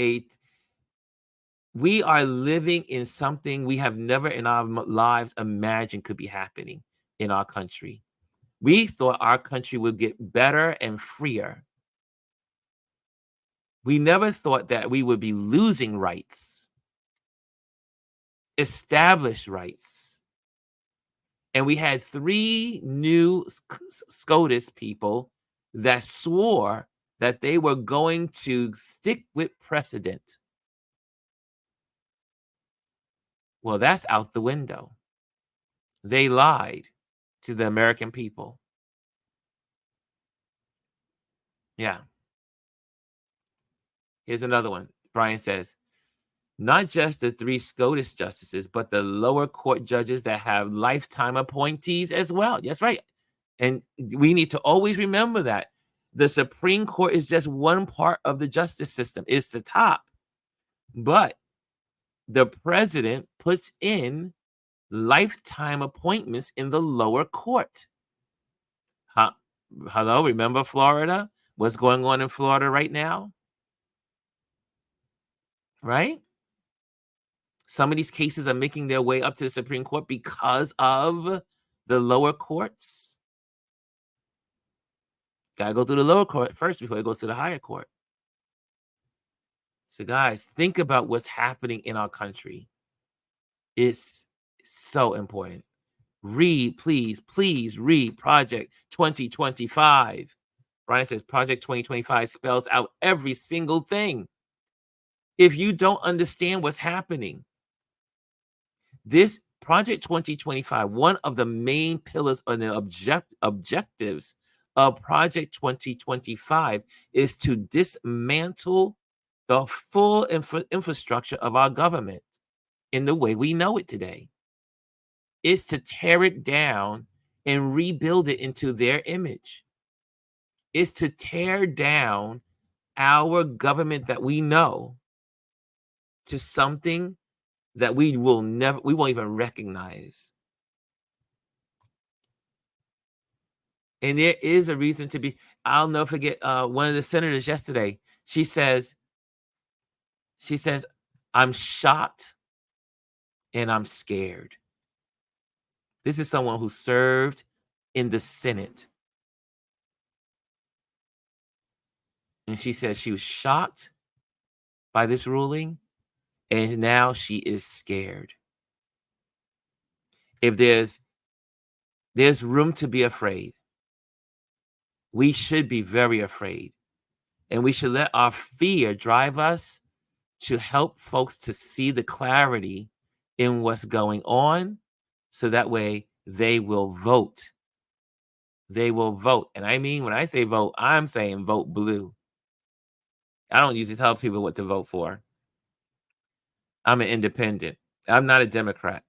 we are living in something we have never in our lives imagined could be happening in our country. We thought our country would get better and freer. We never thought that we would be losing rights, established rights. And we had 3 new SCOTUS people that swore that they were going to stick with precedent. Well, that's out the window. They lied to the American people. Yeah. Here's another one. Brian says, not just the 3 SCOTUS justices, but the lower court judges that have lifetime appointees as well. That's right. And we need to always remember that the Supreme Court is just one part of the justice system. It's the top. But the president puts in lifetime appointments in the lower court. Hello, remember Florida? What's going on in Florida right now? Right? Some of these cases are making their way up to the Supreme Court because of the lower courts. Gotta go through the lower court first before it goes to the higher court. So guys, think about what's happening in our country. It's so important. Please read Project 2025. Brian says Project 2025 spells out every single thing. If you don't understand what's happening, this Project 2025, one of the main pillars and the objectives of Project 2025 is to dismantle the full infrastructure of our government in the way we know it today. Is to tear it down and rebuild it into their image. Is to tear down our government that we know to something that we won't even recognize. And there is a reason to be. I'll never forget one of the senators yesterday. She says, I'm shocked and I'm scared. This is someone who served in the Senate. And she says she was shocked by this ruling, and now she is scared. If there's room to be afraid, we should be very afraid. And we should let our fear drive us to help folks to see the clarity in what's going on, so that way they will vote. They will vote. And I mean, when I say vote, I'm saying vote blue. I don't usually tell people what to vote for. I'm an independent. I'm not a Democrat.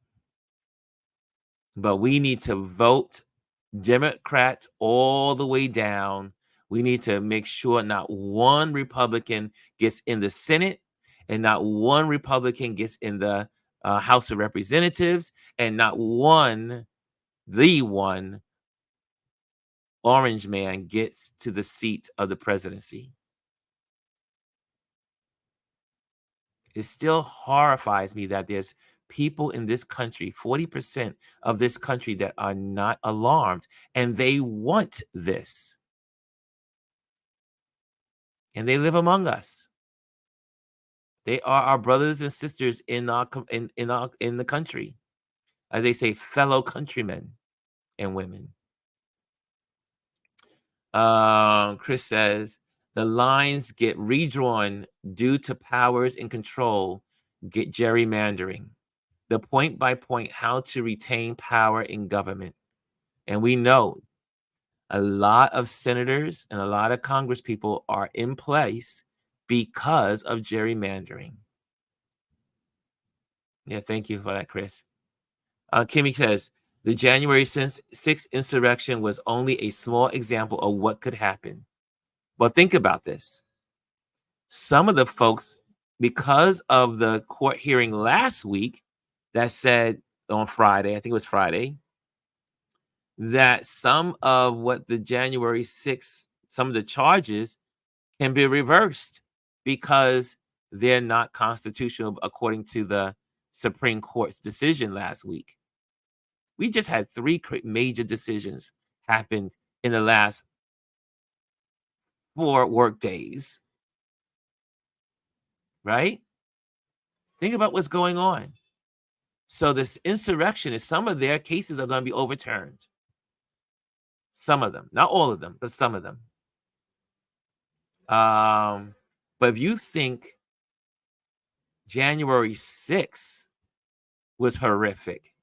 But we need to vote Democrats all the way down. We need to make sure not one Republican gets in the Senate, and not one Republican gets in the House of Representatives, and not the one orange man gets to the seat of the presidency. It still horrifies me that there's people in this country, 40% of this country, that are not alarmed, and they want this. And they live among us. They are our brothers and sisters in the country. As they say, fellow countrymen and women. Chris says, the lines get redrawn due to powers and control, get gerrymandering. The point by point how to retain power in government. And we know a lot of senators and a lot of Congress people are in place because of gerrymandering. Yeah, thank you for that, Chris. Kimmy says, the January 6th insurrection was only a small example of what could happen. Well, think about this. Some of the folks, because of the court hearing last week that said on Friday, I think it was Friday, that some of what the January 6th, some of the charges can be reversed because they're not constitutional according to the Supreme Court's decision last week. We just had 3 major decisions happen in the last 4 work days. Right? Think about what's going on. So this insurrection is, some of their cases are going to be overturned. Some of them, not all of them, but some of them. But if you think January 6th was horrific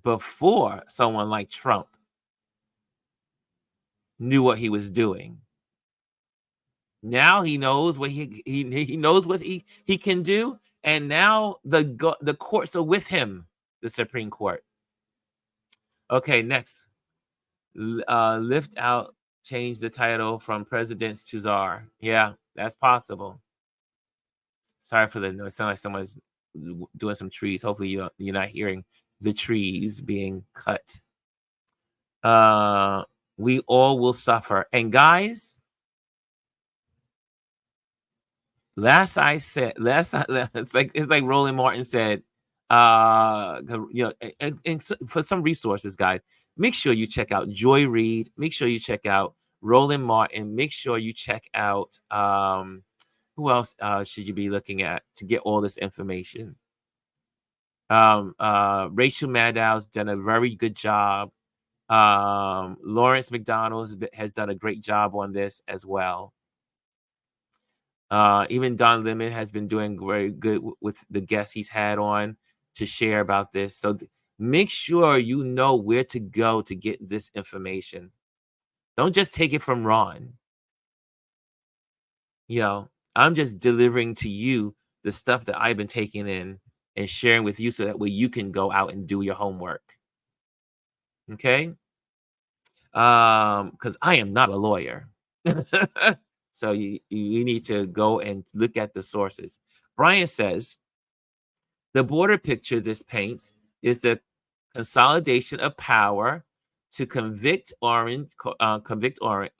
before someone like Trump knew what he was doing, now he knows what he knows what he can do, and now the courts are with him, the Supreme Court. Okay, next. Lift out, change the title from presidents to czar. Yeah, that's possible. Sorry for the noise. It sounds like someone's doing some trees. Hopefully you're not hearing the trees being cut. We all will suffer. And guys, it's like Roland Martin said, and for some resources, guys, make sure you check out Joy Reid. Make sure you check out Roland Martin. Make sure you check out who else should you be looking at to get all this information? Rachel Maddow's done a very good job. Lawrence McDonald has done a great job on this as well. Even Don Lemon has been doing very good with the guests he's had on to share about this. So make sure you know where to go to get this information. Don't just take it from Ron. I'm just delivering to you the stuff that I've been taking in and sharing with you, so that way you can go out and do your homework. Okay? Because I am not a lawyer. So you need to go and look at the sources. Brian says, the border picture this paints is the consolidation of power to convict Orange,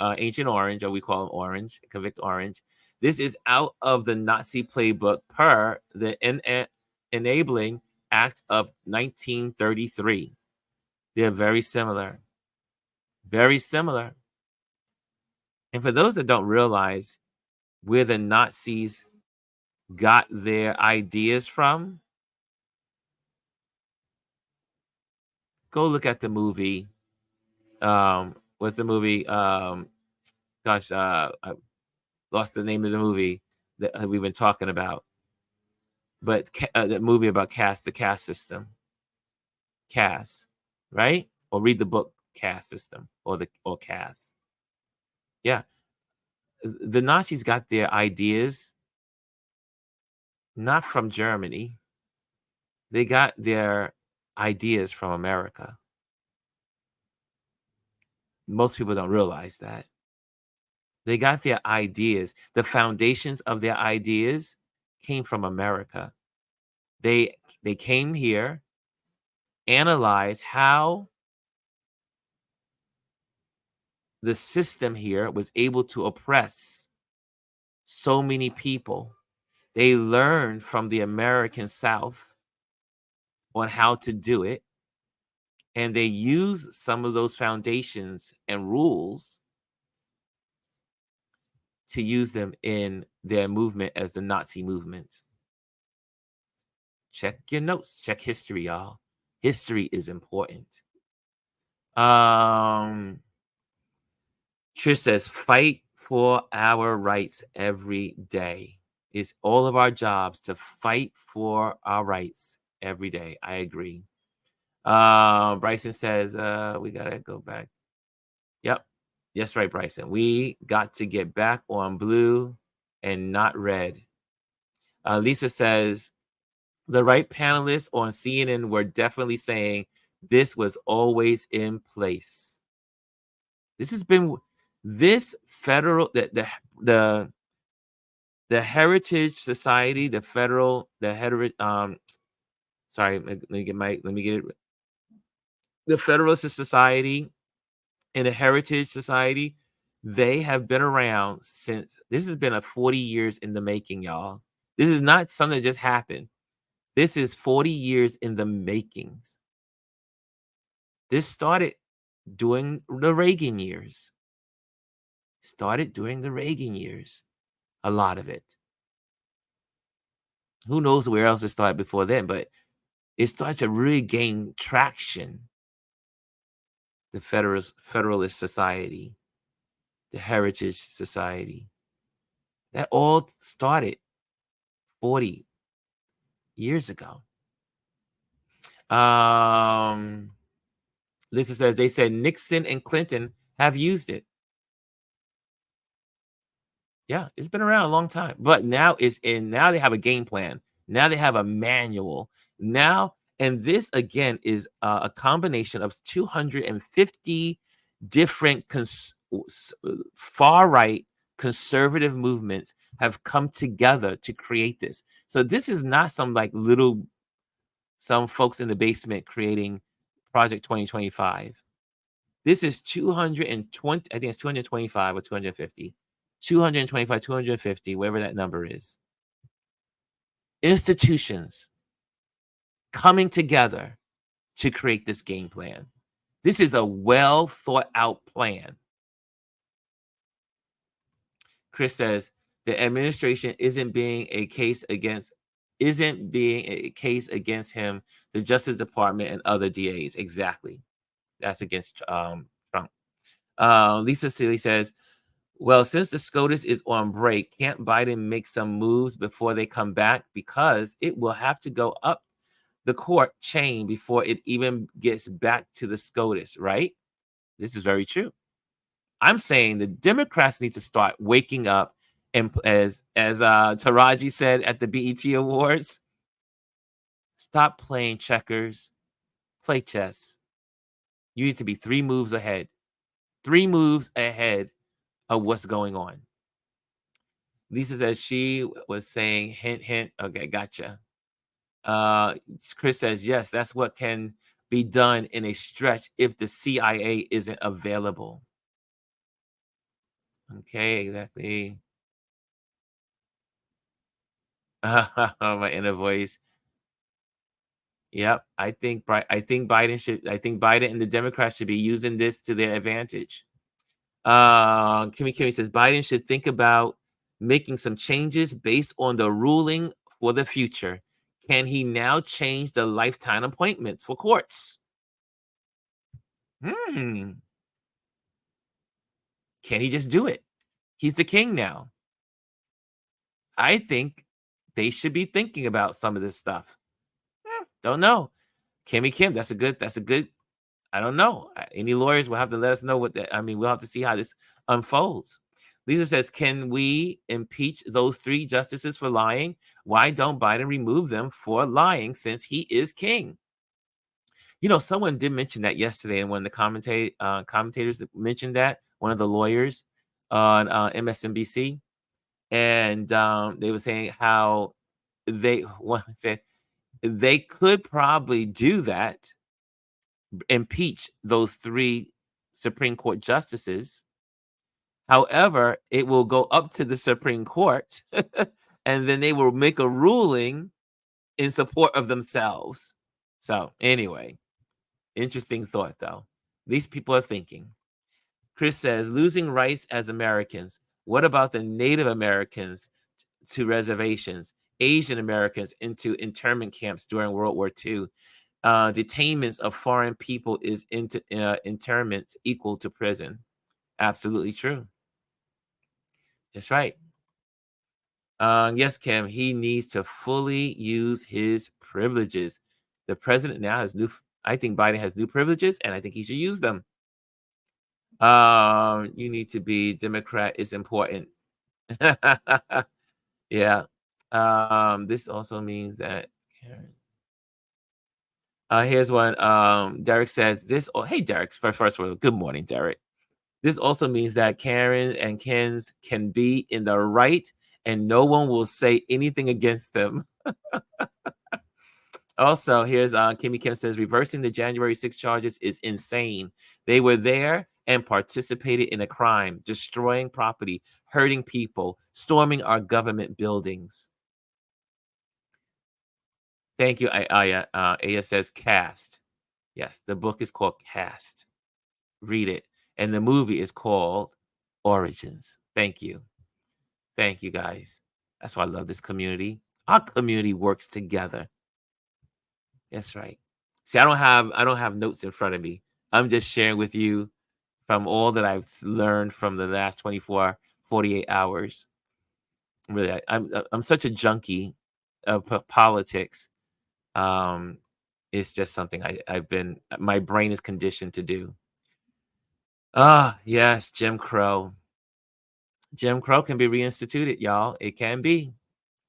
Agent Orange, or we call him Orange, convict Orange. This is out of the Nazi playbook per the Enabling Act of 1933. They're very similar. Very similar. And for those that don't realize where the Nazis got their ideas from, go look at the movie. What's the movie? Gosh, I lost the name of the movie that we've been talking about. But the movie about the caste system. Caste, right? Or read the book Caste System or Caste. Yeah. The Nazis got their ideas not from Germany. They got their ideas from America. Most people don't realize that. They got their ideas. The foundations of their ideas came from America. They came here, analyzed how the system here was able to oppress so many people. They learned from the American South on how to do it, and they use some of those foundations and rules to use them in their movement as the Nazi movement. Check your notes, check history, y'all. History is important. Trish says, fight for our rights every day. It's all of our jobs to fight for our rights every day. I agree. Bryson says, we gotta go back. Yep. Yes, right, Bryson. We got to get back on blue and not red. Lisa says, the right panelists on CNN were definitely saying this was always in place. This has been this federal the Heritage Society, sorry, let me get it. The Federalist Society and the Heritage Society, they have been around since, this has been a 40 years in the making, y'all. This is not something that just happened. This is 40 years in the makings. This started during the Reagan years. A lot of it. Who knows where else it started before then, but it started to really gain traction. The Federalist Society, the Heritage Society, that all started 40 years ago. Lisa says, they said Nixon and Clinton have used it. Yeah, it's been around a long time, but now now they have a game plan. Now they have a manual. Now, and this again is a combination of 250 different far right conservative movements have come together to create this. So this is not some some folks in the basement creating Project 2025. This is 220, I think it's 225 or 250. 225, 250, whatever that number is. Institutions coming together to create this game plan. This is a well thought out plan. Chris says the administration isn't being a case against him, the Justice Department and other DAs. Exactly. That's against Trump. Lisa Seeley says, well, since the SCOTUS is on break, can't Biden make some moves before they come back? Because it will have to go up the court chain before it even gets back to the SCOTUS, right? This is very true. I'm saying the Democrats need to start waking up, and as Taraji said at the BET Awards, stop playing checkers, play chess. You need to be 3 moves ahead. 3 moves ahead of what's going on. Lisa says she was saying hint, hint. Okay, gotcha. Chris says, yes, that's what can be done in a stretch if the CIA isn't available. Okay, exactly. My inner voice. Yep, I think Biden and the Democrats should be using this to their advantage. Kimmy says Biden should think about making some changes based on the ruling for the future. Can he now change the lifetime appointments for courts? Hmm. Can he just do it? He's the king now. I think they should be thinking about some of this stuff. Don't know. Kimmy Kim, that's a good I don't know. Any lawyers will have to let us know what that. I mean, we'll have to see how this unfolds. Lisa says, "Can we impeach those three justices for lying? Why don't Biden remove them for lying since he is king?" Someone did mention that yesterday, and one of the commentators that mentioned that one of the lawyers on MSNBC, and they were saying how one said they could probably do that, impeach those three Supreme Court justices. However, it will go up to the Supreme Court, and then they will make a ruling in support of themselves. So, anyway, interesting thought, though. These people are thinking. Chris says, losing rights as Americans. What about the Native Americans to reservations, Asian Americans into internment camps during World War II? Detainments of foreign people is internments equal to prison. Absolutely true. That's right. Yes, Kim, he needs to fully use his privileges. The president now has I think Biden has new privileges, and I think he should use them. You need to be Democrat is important. Yeah. This also means that Karen. Here's one. Derek says this. Oh, hey, Derek. First of all, good morning, Derek. This also means that Karen and Ken's can be in the right and no one will say anything against them. Also, here's Kimmy Kim says reversing the January 6 charges is insane. They were there and participated in a crime, destroying property, hurting people, storming our government buildings. Thank you, Aya. Aya says cast. Yes, the book is called Cast. Read it. And the movie is called Origins. Thank you. Thank you, guys. That's why I love this community. Our community works together. That's right. See, I don't have notes in front of me. I'm just sharing with you from all that I've learned from the last 24, 48 hours. Really, I'm such a junkie of politics. Um, it's just something my brain is conditioned to do. Ah, yes, Jim Crow. Jim Crow can be reinstituted, y'all. It can be.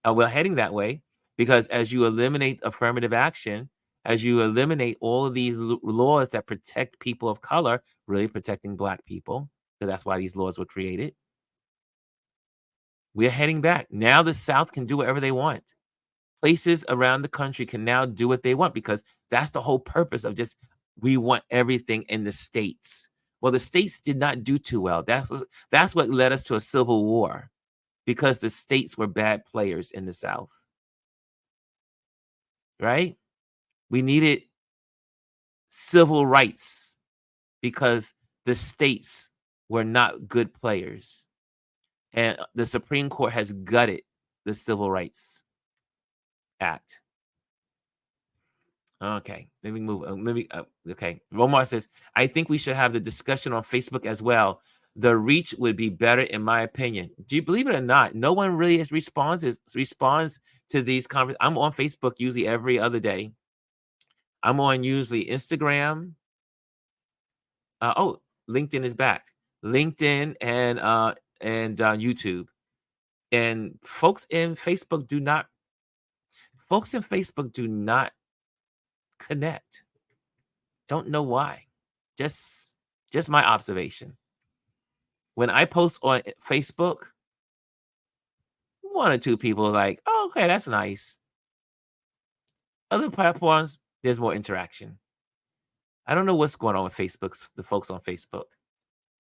We're heading that way because as you eliminate affirmative action, as you eliminate all of these laws that protect people of color, really protecting Black people, because that's why these laws were created, we're heading back. Now the South can do whatever they want. Places around the country can now do what they want because that's the whole purpose of just we want everything in the states. Well, the states did not do too well. That's what led us to a civil war because the states were bad players in the South. Right? We needed civil rights because the states were not good players. And the Supreme Court has gutted the Civil Rights Act. Okay, let me move. Okay. Romar says, I think we should have the discussion on Facebook as well. The reach would be better, in my opinion. Do you believe it or not? No one really responds to these conversations. I'm on Facebook usually every other day. I'm on usually Instagram. LinkedIn is back. LinkedIn and YouTube. And folks in Facebook do not connect. Don't know why. Just my observation. When I post on Facebook, one or two people are like, oh, okay, that's nice. Other platforms, there's more interaction. I don't know what's going on with the folks on Facebook.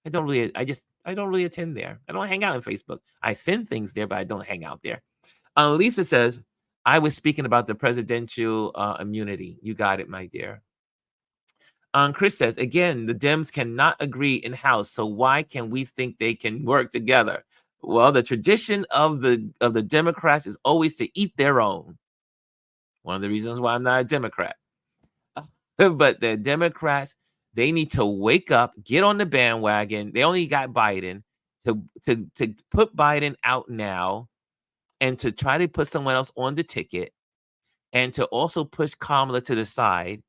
I don't really attend there. I don't hang out on Facebook. I send things there, but I don't hang out there. Lisa says, I was speaking about the presidential immunity. You got it, my dear. Chris says, again, the Dems cannot agree in House, so why can we think they can work together? Well, the tradition of the Democrats is always to eat their own. One of the reasons why I'm not a Democrat. But the Democrats, they need to wake up, get on the bandwagon. They only got Biden to put Biden out now and to try to put someone else on the ticket and to also push Kamala to the side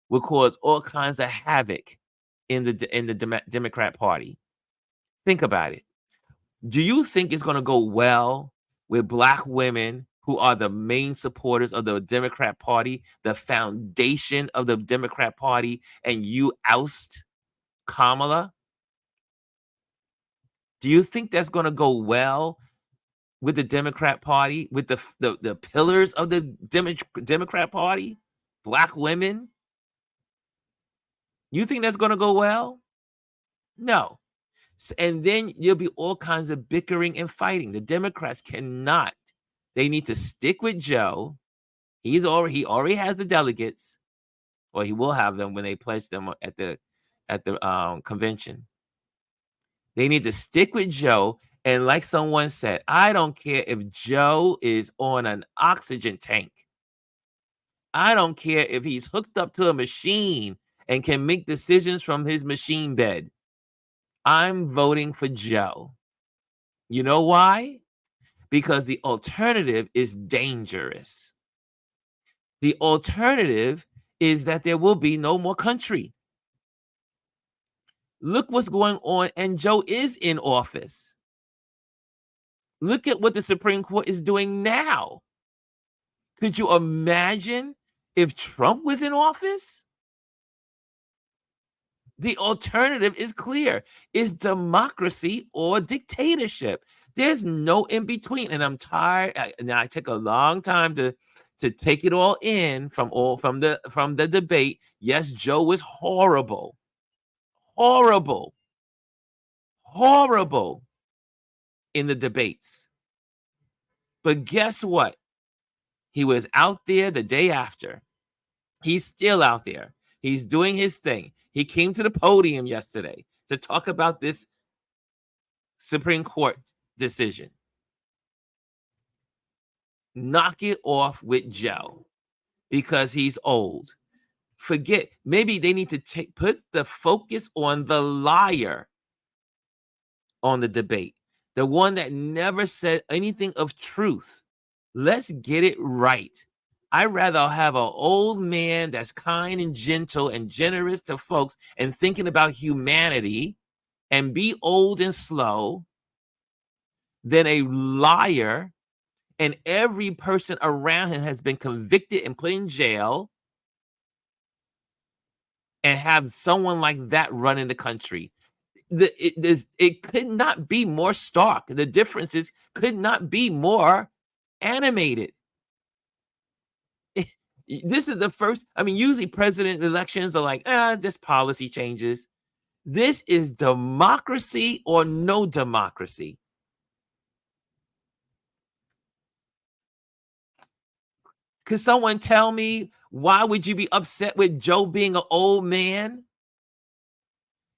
will cause all kinds of havoc in the Democrat Party. Think about it. Do you think it's going to go well with Black women who are the main supporters of the Democrat Party, the foundation of the Democrat Party, and you oust Kamala? Do you think that's going to go well with the Democrat Party, with the pillars of the Democrat Party, Black women? You think that's going to go well? No. And then there'll be all kinds of bickering and fighting. The Democrats cannot. They need to stick with Joe. He already has the delegates, or he will have them when they pledge them at the convention. They need to stick with Joe. And like someone said, I don't care if Joe is on an oxygen tank. I don't care if he's hooked up to a machine and can make decisions from his machine bed. I'm voting for Joe. You know why? Because the alternative is dangerous. The alternative is that there will be no more country. Look what's going on, and Joe is in office. Look at what the Supreme Court is doing now. Could you imagine if Trump was in office? The alternative is clear. It's democracy or dictatorship. There's no in between. And I'm tired. I took a long time to take it all in from the debate. Yes, Joe was horrible. Horrible in the debates. But guess what? He was out there the day after. He's still out there. He's doing his thing. He came to the podium yesterday to talk about this Supreme Court decision. Knock it off with Joe because he's old. Forget, maybe they need to put the focus on the liar on the debate, the one that never said anything of truth. Let's get it right. I'd rather have an old man that's kind and gentle and generous to folks and thinking about humanity and be old and slow than a liar and every person around him has been convicted and put in jail and have someone like that running the country. It could not be more stark. The differences could not be more animated. This is the first. I mean, usually president elections are like, just policy changes. This is democracy or no democracy. Could someone tell me why would you be upset with Joe being an old man?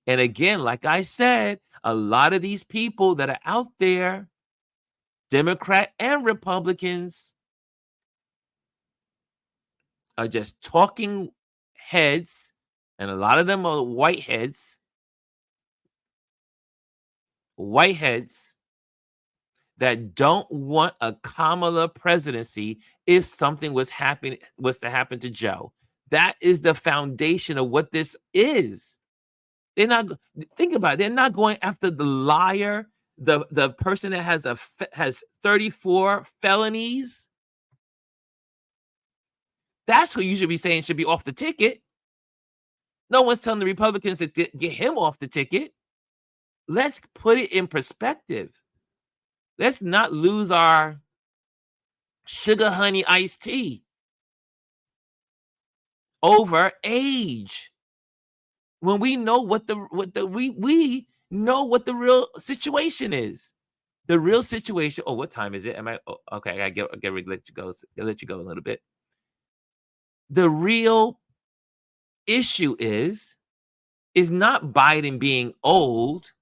And again, like I said, a lot of these people that are out there, Democrat and Republicans, are just talking heads, and a lot of them are whiteheads that don't want a Kamala presidency if something was to happen to Joe. That is the foundation of what this is. They're not, think about it, they're not going after the liar, the person that has 34 felonies. That's who you should be saying should be off the ticket. No one's telling the Republicans to get him off the ticket. Let's put it in perspective. Let's not lose our sugar honey iced tea over age. when we know we know what the real situation is. The real situation. Oh, what time is it? Am I okay? I gotta get ready to let you go a little bit. The real issue is not Biden being old.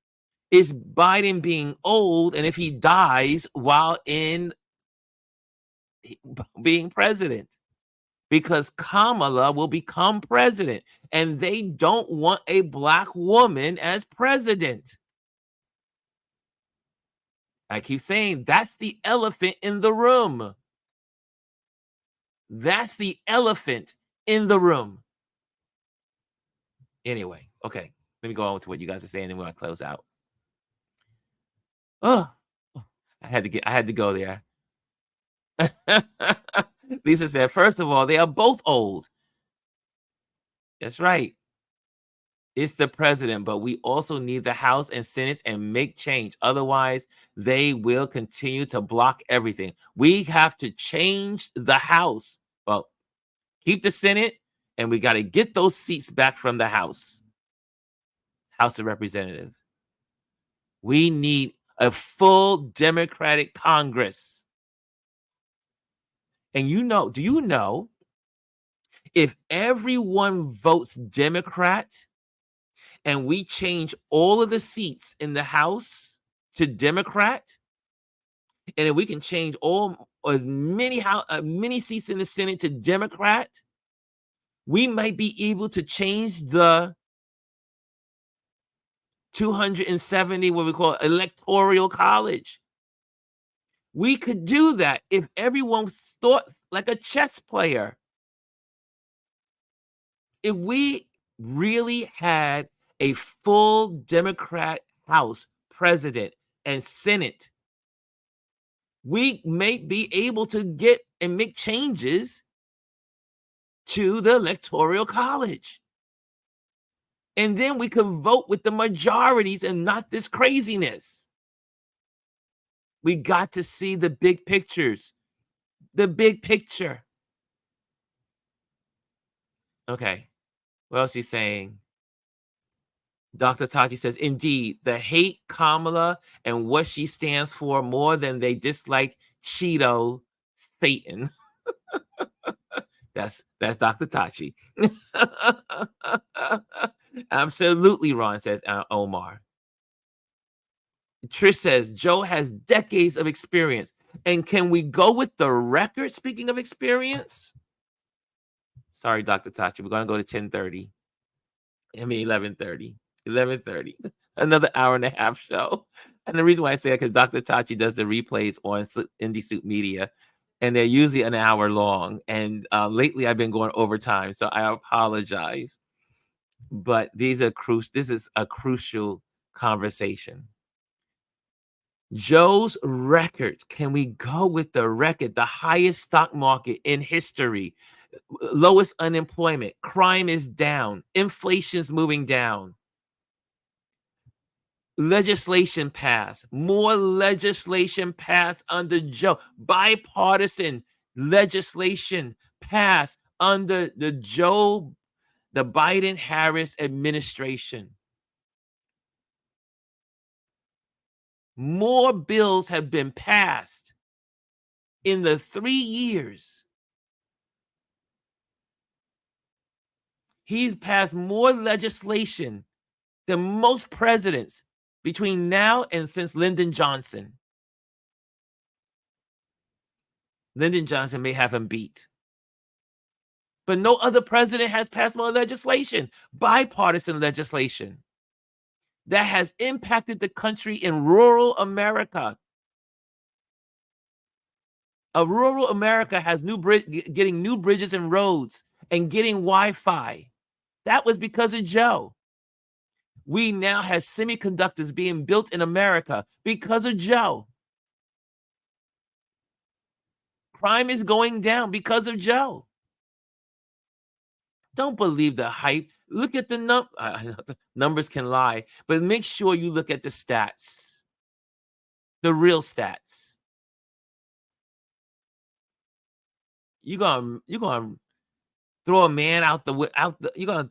Is Biden being old, and if he dies while in being president, because Kamala will become president, and they don't want a black woman as president. I keep saying that's the elephant in the room. That's the elephant in the room. Anyway, okay, let me go on to what you guys are saying, and we're gonna close out. Oh, I had to go there. Lisa said, first of all, they are both old. That's right. It's the president, but we also need the House and Senate and make change. Otherwise, they will continue to block everything. We have to change the House. Well, keep the Senate, and we got to get those seats back from the House of Representatives. We need a full Democratic Congress. And do you know, if everyone votes Democrat and we change all of the seats in the House to Democrat, and if we can change as many seats in the Senate to Democrat, we might be able to change the 270, what we call electoral college. We could do that if everyone thought like a chess player. If we really had a full Democrat House, President, and Senate, we may be able to get and make changes to the electoral college. And then we could vote with the majorities and not this craziness. We got to see the big pictures. The big picture. Okay. What else is he saying? Dr. Tachi says, indeed, the hate Kamala and what she stands for more than they dislike Cheeto Satan. That's Dr. Tachi. Absolutely, Ron says Omar. Trish says, Joe has decades of experience. And can we go with the record, speaking of experience? Sorry, Dr. Tachi, we're going to go to 10:30. I mean, 11:30. 11:30. Another hour and a half show. And the reason why I say it, because Dr. Tachi does the replays on Indie Soup Media, and they're usually an hour long. And lately I've been going overtime, so I apologize. But this is a crucial conversation. Joe's record. Can we go with the record? The highest stock market in history, lowest unemployment, crime is down, inflation's moving down. Legislation passed, more legislation passed under Joe. Bipartisan legislation passed under the Biden-Harris administration. More bills have been passed in the 3 years. He's passed more legislation than most presidents between now and since Lyndon Johnson. Lyndon Johnson may have him beat. But no other president has passed more legislation, bipartisan legislation, that has impacted the country in rural America. Rural America has getting new bridges and roads and getting Wi-Fi. That was because of Joe. We now have semiconductors being built in America because of Joe. Crime is going down because of Joe. Don't believe the hype. Look at the numbers can lie, but make sure you look at the stats, the real stats. You're gonna throw a man you're gonna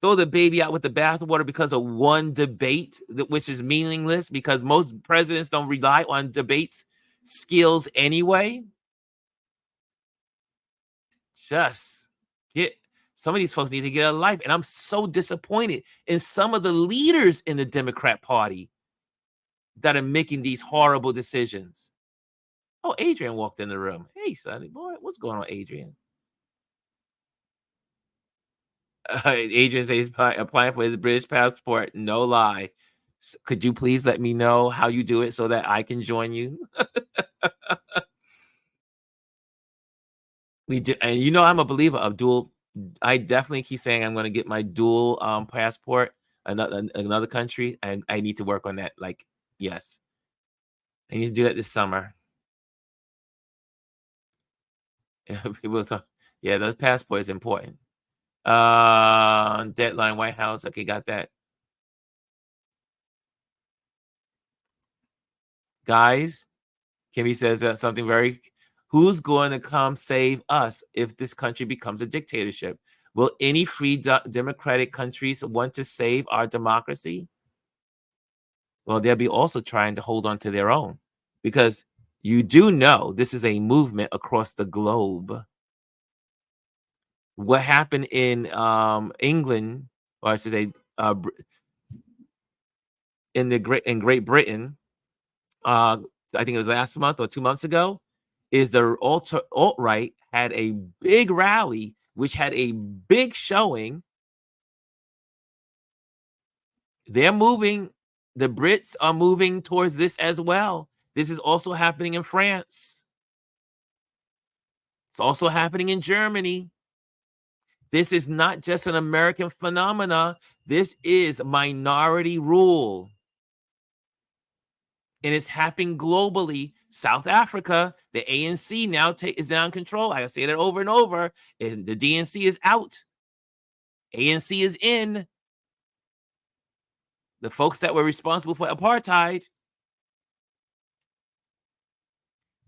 throw the baby out with the bathwater because of one debate, which is meaningless because most presidents don't rely on debates skills anyway. Just get some of these folks need to get a life. And I'm so disappointed in some of the leaders in the Democrat Party that are making these horrible decisions. Oh, Adrian walked in the room. Hey, Sonny boy, what's going on, Adrian? Adrian says he's applying for his British passport. No lie. Could you please let me know how you do it so that I can join you? We do, and I'm a believer of dual. I definitely keep saying I'm going to get my dual passport, another country, and I need to work on that. Like, yes, I need to do that this summer. People talk, yeah, the passport is important. Deadline White House. Okay, got that. Guys, Kimmy says that something very. Who's going to come save us if this country becomes a dictatorship? Will any free democratic countries want to save our democracy? Well, they'll be also trying to hold on to their own because you do know this is a movement across the globe. What happened in England, or I should say, in Great Britain, I think it was last month or 2 months ago, is the alt-right had a big rally, which had a big showing. They're moving. The Brits are moving towards this as well. This is also happening in France. It's also happening in Germany. This is not just an American phenomena. This is minority rule. And it's happening globally. South Africa, the ANC now is now in control. I say that over and over. And the DNC is out. ANC is in. The folks that were responsible for apartheid.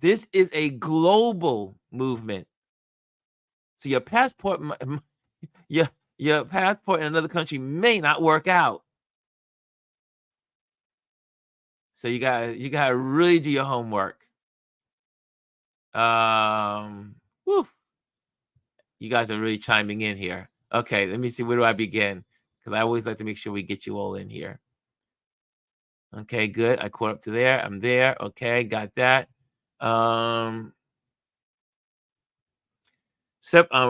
This is a global movement. So your passport, your passport in another country may not work out. So you gotta really do your homework. Whew. You guys are really chiming in here. Okay, let me see. Where do I begin? Because I always like to make sure we get you all in here. Okay, good. I caught up to there. I'm there. Okay, got that.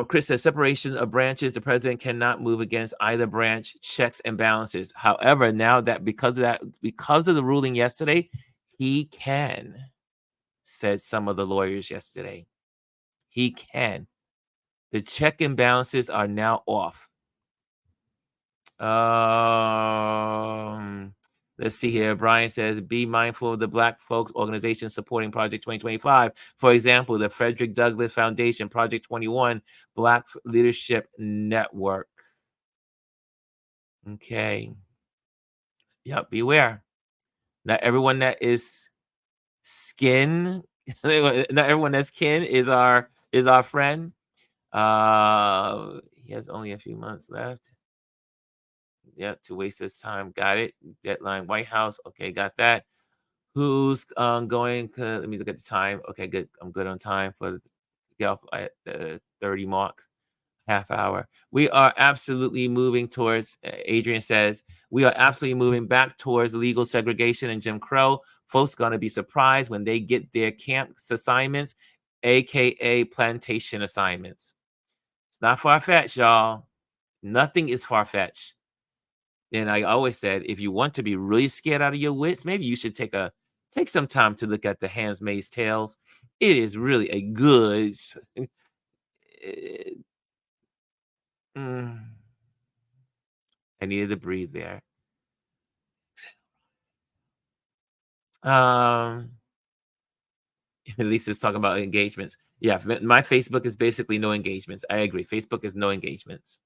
Chris says separation of branches. The president cannot move against either branch. Checks and balances. However, now that because of the ruling yesterday, he can. Said some of the lawyers yesterday. He can. The check and balances are now off. Let's see here. Brian says, be mindful of the Black folks organization supporting Project 2025. For example, the Frederick Douglass Foundation, Project 21, Black Leadership Network. Okay. Yep, beware. Not everyone that is skin, not everyone that's kin is our friend. He has only a few months left. Yep, to waste his time. Got it. Deadline White House. Okay, got that. Who's going to, let me look at the time. Okay, good. I'm good on time for get off at the 30 mark, half hour. We are absolutely moving towards, Adrian says, we are absolutely moving back towards legal segregation and Jim Crow. Folks going to be surprised when they get their camp assignments, aka plantation assignments. It's not far-fetched, y'all. Nothing is far-fetched. And I always said, if you want to be really scared out of your wits, maybe you should take some time to look at the Handmaid's Tales. It is really a good. I needed to breathe there. Lisa's talking about engagements. Yeah, my Facebook is basically no engagements. I agree. Facebook is no engagements.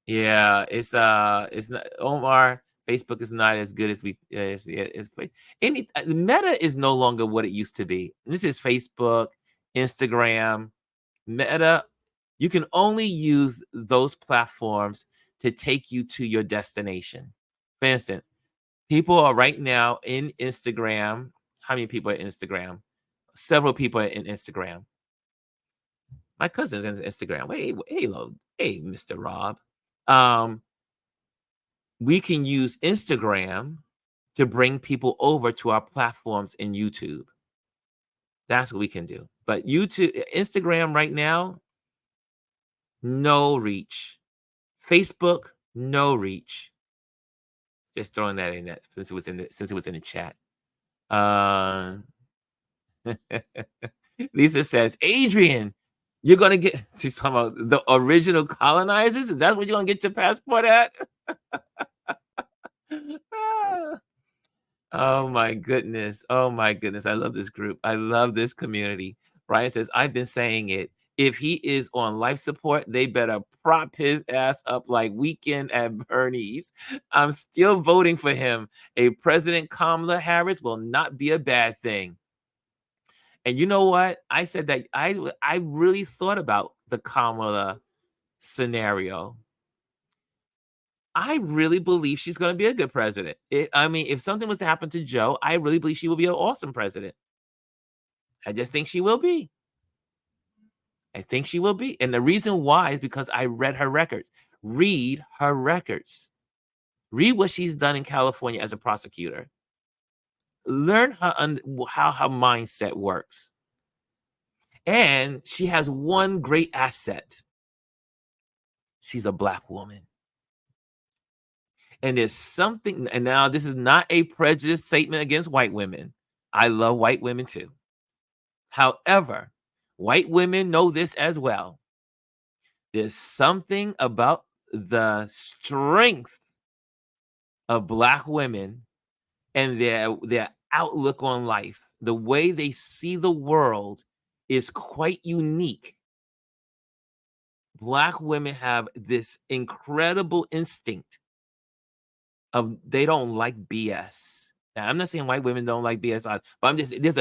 Yeah, it's not Omar. Facebook is not as good as Meta is no longer what it used to be. This is Facebook, Instagram, Meta. You can only use those platforms to take you to your destination. For instance, people are right now in Instagram. How many people are in Instagram? Several people are in Instagram. My cousin's in Instagram. Hey, hey, hey, Mr. Rob. Um, we can use Instagram to bring people over to our platforms in YouTube. That's what we can do. But YouTube, Instagram right now, no reach. Facebook, no reach. Just throwing that in that since it was in the chat. Lisa says, Adrian, you're gonna get. She's talking about the original colonizers. Is that what you're gonna get your passport at? Oh my goodness. Oh my goodness. I love this group. I love this community. Brian says, I've been saying it. If he is on life support, they better prop his ass up like Weekend at Bernie's. I'm still voting for him. A President Kamala Harris will not be a bad thing. And you know what? I said that I really thought about the Kamala scenario. I really believe she's going to be a good president. I mean, if something was to happen to Joe, I really believe she will be an awesome president. I just think she will be. I think she will be. And the reason why is because I read her records. Read her records. Read what she's done in California as a prosecutor. Learn how her mindset works. And she has one great asset. She's a Black woman. And there's something, and now this is not a prejudiced statement against white women. I love white women too. However, white women know this as well. There's something about the strength of Black women and their outlook on life. The way they see the world is quite unique. Black women have this incredible instinct of they don't like BS. Now, I'm not saying white women don't like BS, but I'm just there's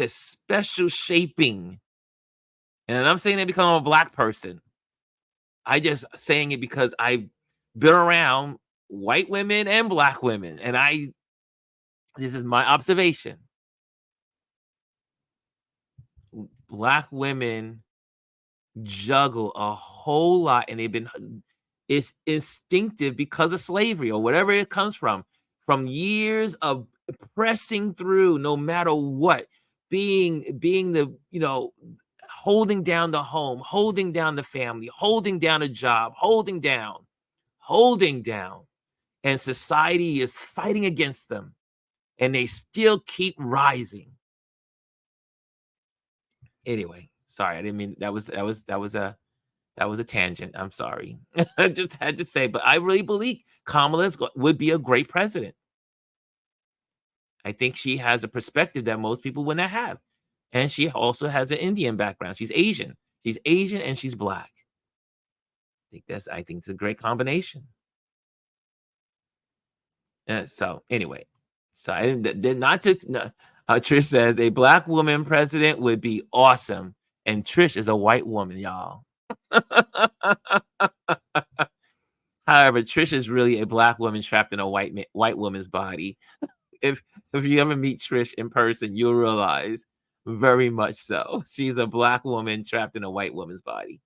a special shaping, and I'm saying it because I'm a Black person. I just saying it because I've been around white women and Black women, and this is my observation. Black women juggle a whole lot, and it's instinctive because of slavery or whatever it comes from years of pressing through no matter what, being the, holding down the home, holding down the family, holding down a job, holding down, and society is fighting against them, and they still keep rising. Anyway, sorry, I didn't mean that was a tangent. I'm sorry. I just had to say, but I really believe Kamala would be a great president. I think she has a perspective that most people would not have. And she also has an Indian background. She's Asian. She's Asian and she's Black. I think it's a great combination. So anyway, so I did not to. No, Trish says a Black woman president would be awesome, and Trish is a white woman, y'all. However, Trish is really a Black woman trapped in a white woman's body. If you ever meet Trish in person, you'll realize very much so. She's a Black woman trapped in a white woman's body.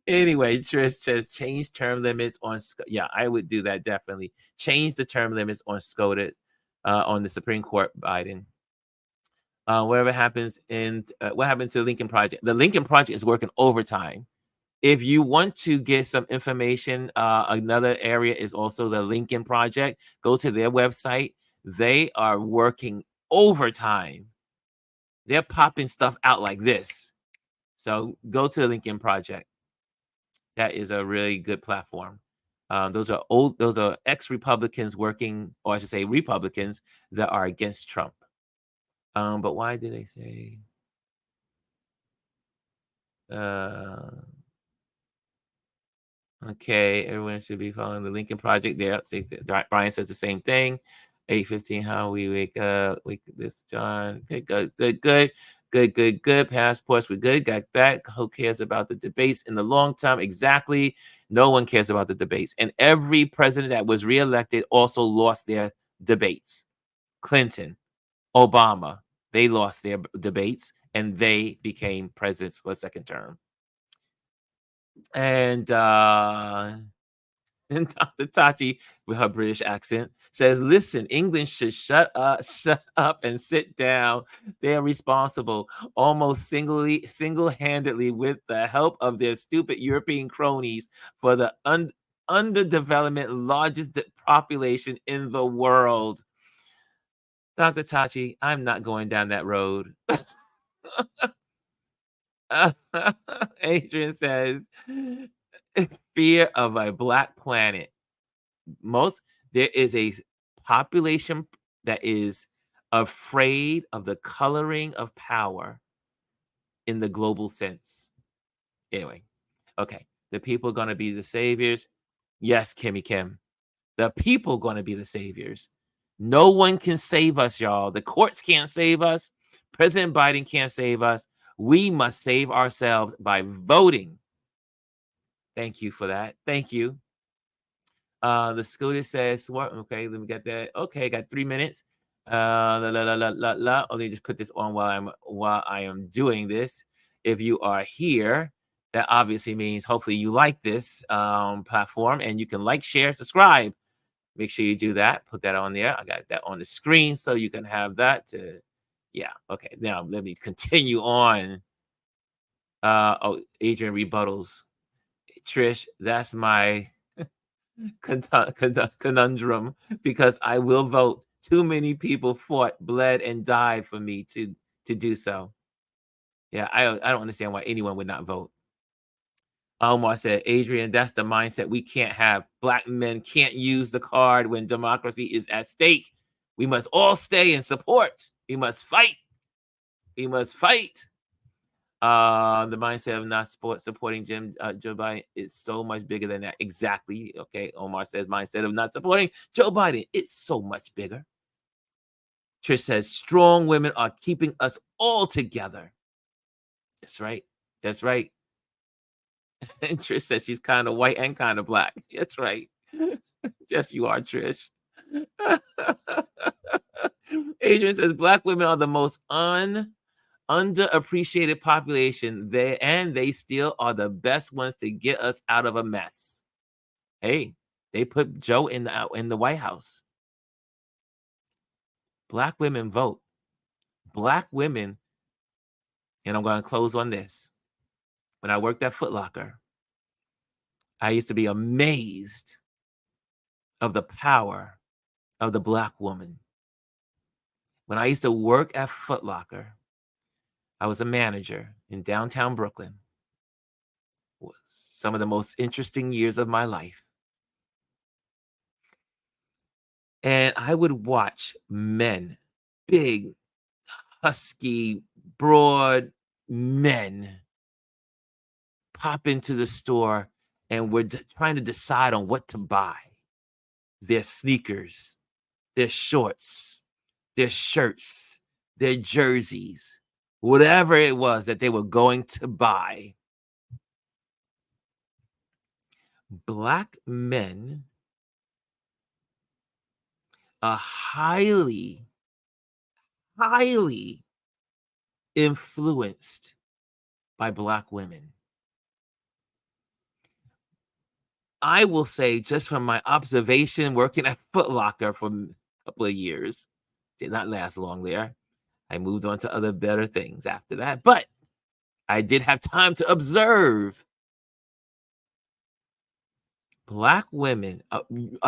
Anyway, Trish says change term limits on. Yeah, I would do that definitely. Change the term limits on SCOTUS on the Supreme Court, Biden. Whatever happens what happened to the Lincoln Project? The Lincoln Project is working overtime. If you want to get some information, another area is also the Lincoln Project. Go to their website. They are working overtime. They're popping stuff out like this. So go to the Lincoln Project. That is a really good platform. Those are ex-Republicans working, or I should say Republicans that are against Trump. But why did they say? Okay, everyone should be following the Lincoln Project. There, Brian says the same thing. 8:15. How we wake up? Wake this, John. Okay, good. Good, good, good. Passports, we're good. Got that. Who cares about the debates in the long term? Exactly. No one cares about the debates. And every president that was reelected also lost their debates. Clinton, Obama, they lost their debates and they became presidents for a second term. And and Dr. Tachi, with her British accent, says, listen, England should shut up and sit down. They're responsible almost single-handedly with the help of their stupid European cronies for the underdevelopment largest population in the world. Dr. Tachi, I'm not going down that road. Adrian says, fear of a black planet. There is a population that is afraid of the coloring of power in the global sense. Anyway, okay. The people going to be the saviors. Yes, Kimmy Kim. The people going to be the saviors. No one can save us, y'all. The courts can't save us. President Biden can't save us. We must save ourselves by voting. Thank you for that. Thank you. The scooter says, okay, let me get that. Okay, got 3 minutes. Let me just put this on while I am doing this. If you are here, that obviously means hopefully you like this platform and you can like, share, subscribe. Make sure you do that. Put that on there. I got that on the screen so you can have that to, yeah. Okay, now let me continue on. Adrian rebuttals. Trish, that's my conundrum because I will vote. Too many people fought, bled, and died for me to do so. Yeah, I don't understand why anyone would not vote. Omar said, Adrian, that's the mindset we can't have. Black men can't use the card when democracy is at stake. We must all stay and support. We must fight. We must fight. The mindset of not supporting Joe Biden is so much bigger than that. Exactly. Okay. Omar says mindset of not supporting Joe Biden. It's so much bigger. Trish says strong women are keeping us all together. That's right. That's right. And Trish says she's kind of white and kind of black. That's right. Yes, you are, Trish. Adrian says black women are the most underappreciated population. They still are the best ones to get us out of a mess. Hey, they put Joe in the White House. Black women vote. Black women, and I'm going to close on this. When I worked at Foot Locker, I used to be amazed of the power of the black woman. When I used to work at Foot Locker, I was a manager in downtown Brooklyn. It was some of the most interesting years of my life. And I would watch men, big, husky, broad men, pop into the store and we're trying to decide on what to buy. Their sneakers, their shorts, their shirts, their jerseys, whatever it was that they were going to buy. Black men are highly influenced by black women. I will say, just from my observation working at Foot Locker for a couple of years, did not last long there. I moved on to other better things after that, but I did have time to observe black women.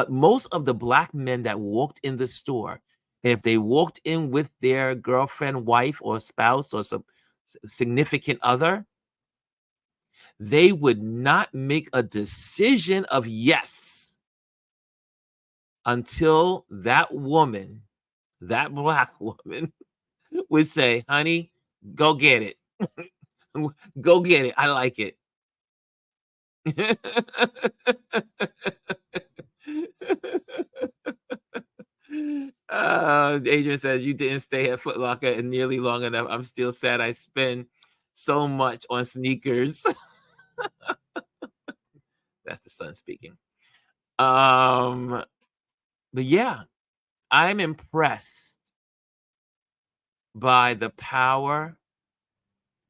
Most of the black men that walked in the store, if they walked in with their girlfriend, wife, or spouse, or some significant other, they would not make a decision of yes until that woman, that black woman, would say, honey, go get it. Go get it. I like it. Adrian says you didn't stay at Foot Locker and nearly long enough. I'm still sad I spend so much on sneakers. That's the son speaking. But yeah, I'm impressed by the power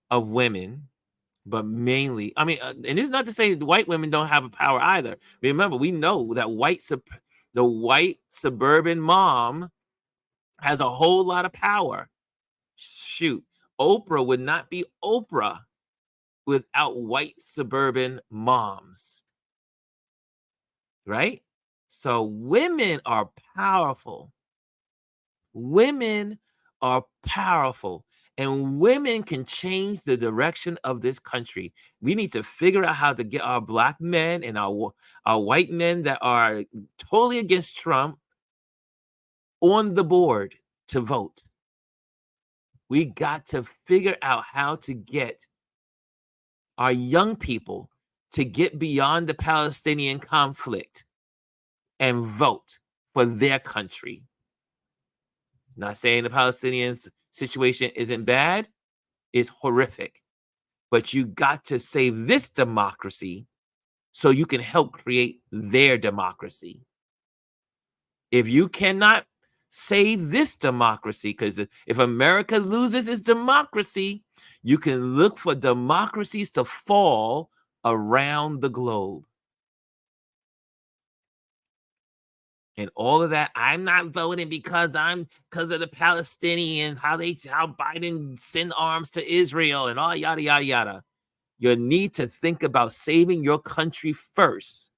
of women, but mainly, I mean, and it's not to say white women don't have a power either. Remember, we know that the white suburban mom has a whole lot of power. Shoot, Oprah would not be Oprah without white suburban moms, right? So women are powerful. Women are powerful, and women can change the direction of this country. We need to figure out how to get our black men and our white men that are totally against Trump on the board to vote. We got to figure out how to get our young people to get beyond the Palestinian conflict and vote for their country. Not saying the Palestinians situation isn't bad, it's horrific. But you got to save this democracy so you can help create their democracy. If you cannot save this democracy, because if America loses its democracy, you can look for democracies to fall around the globe. And all of that, I'm not voting because of the Palestinians, how Biden send arms to Israel and all yada yada yada. You need to think about saving your country first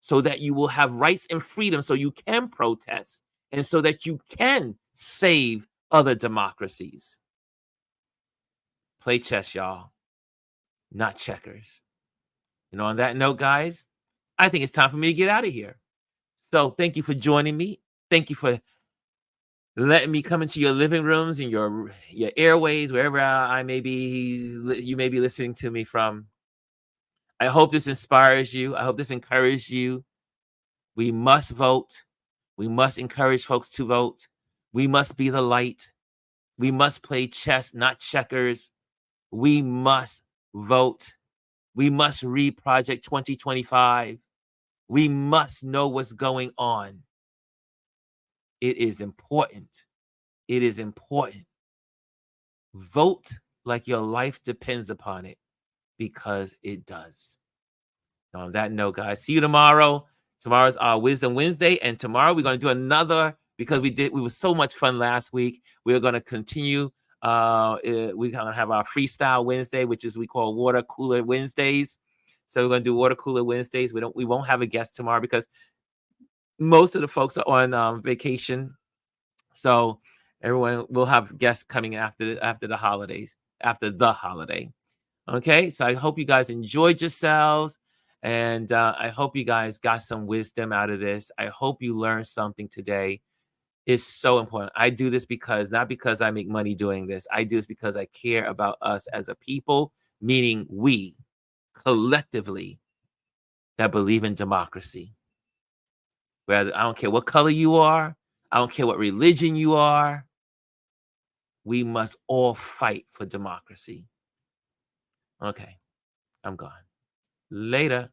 so that you will have rights and freedom so you can protest and so that you can save other democracies. Play chess, y'all, not checkers. And on that note, guys, I think it's time for me to get out of here. So thank you for joining me. Thank you for letting me come into your living rooms and your airways, wherever you may be listening to me from. I hope this inspires you. I hope this encourages you. We must vote. We must encourage folks to vote. We must be the light. We must play chess, not checkers. We must vote. We must read Project 2025. We must know what's going on. It is important. It is important. Vote like your life depends upon it, because it does. And on that note, guys, see you tomorrow. Tomorrow's our Wisdom Wednesday, and tomorrow we're going to do another, because we was so much fun last week. We're going to continue. We're going to have our Freestyle Wednesday, which is we call Water Cooler Wednesdays. So we're going to do Water Cooler Wednesdays. We won't have a guest tomorrow because most of the folks are on vacation. So everyone will have guests coming after the holidays, after the holiday. Okay, so I hope you guys enjoyed yourselves, and I hope you guys got some wisdom out of this. I hope you learned something today. It's so important. I do this not because I make money doing this. I do this because I care about us as a people, meaning we collectively that believe in democracy. Whether I don't care what color you are, I don't care what religion you are, we must all fight for democracy. Okay, I'm gone. Later.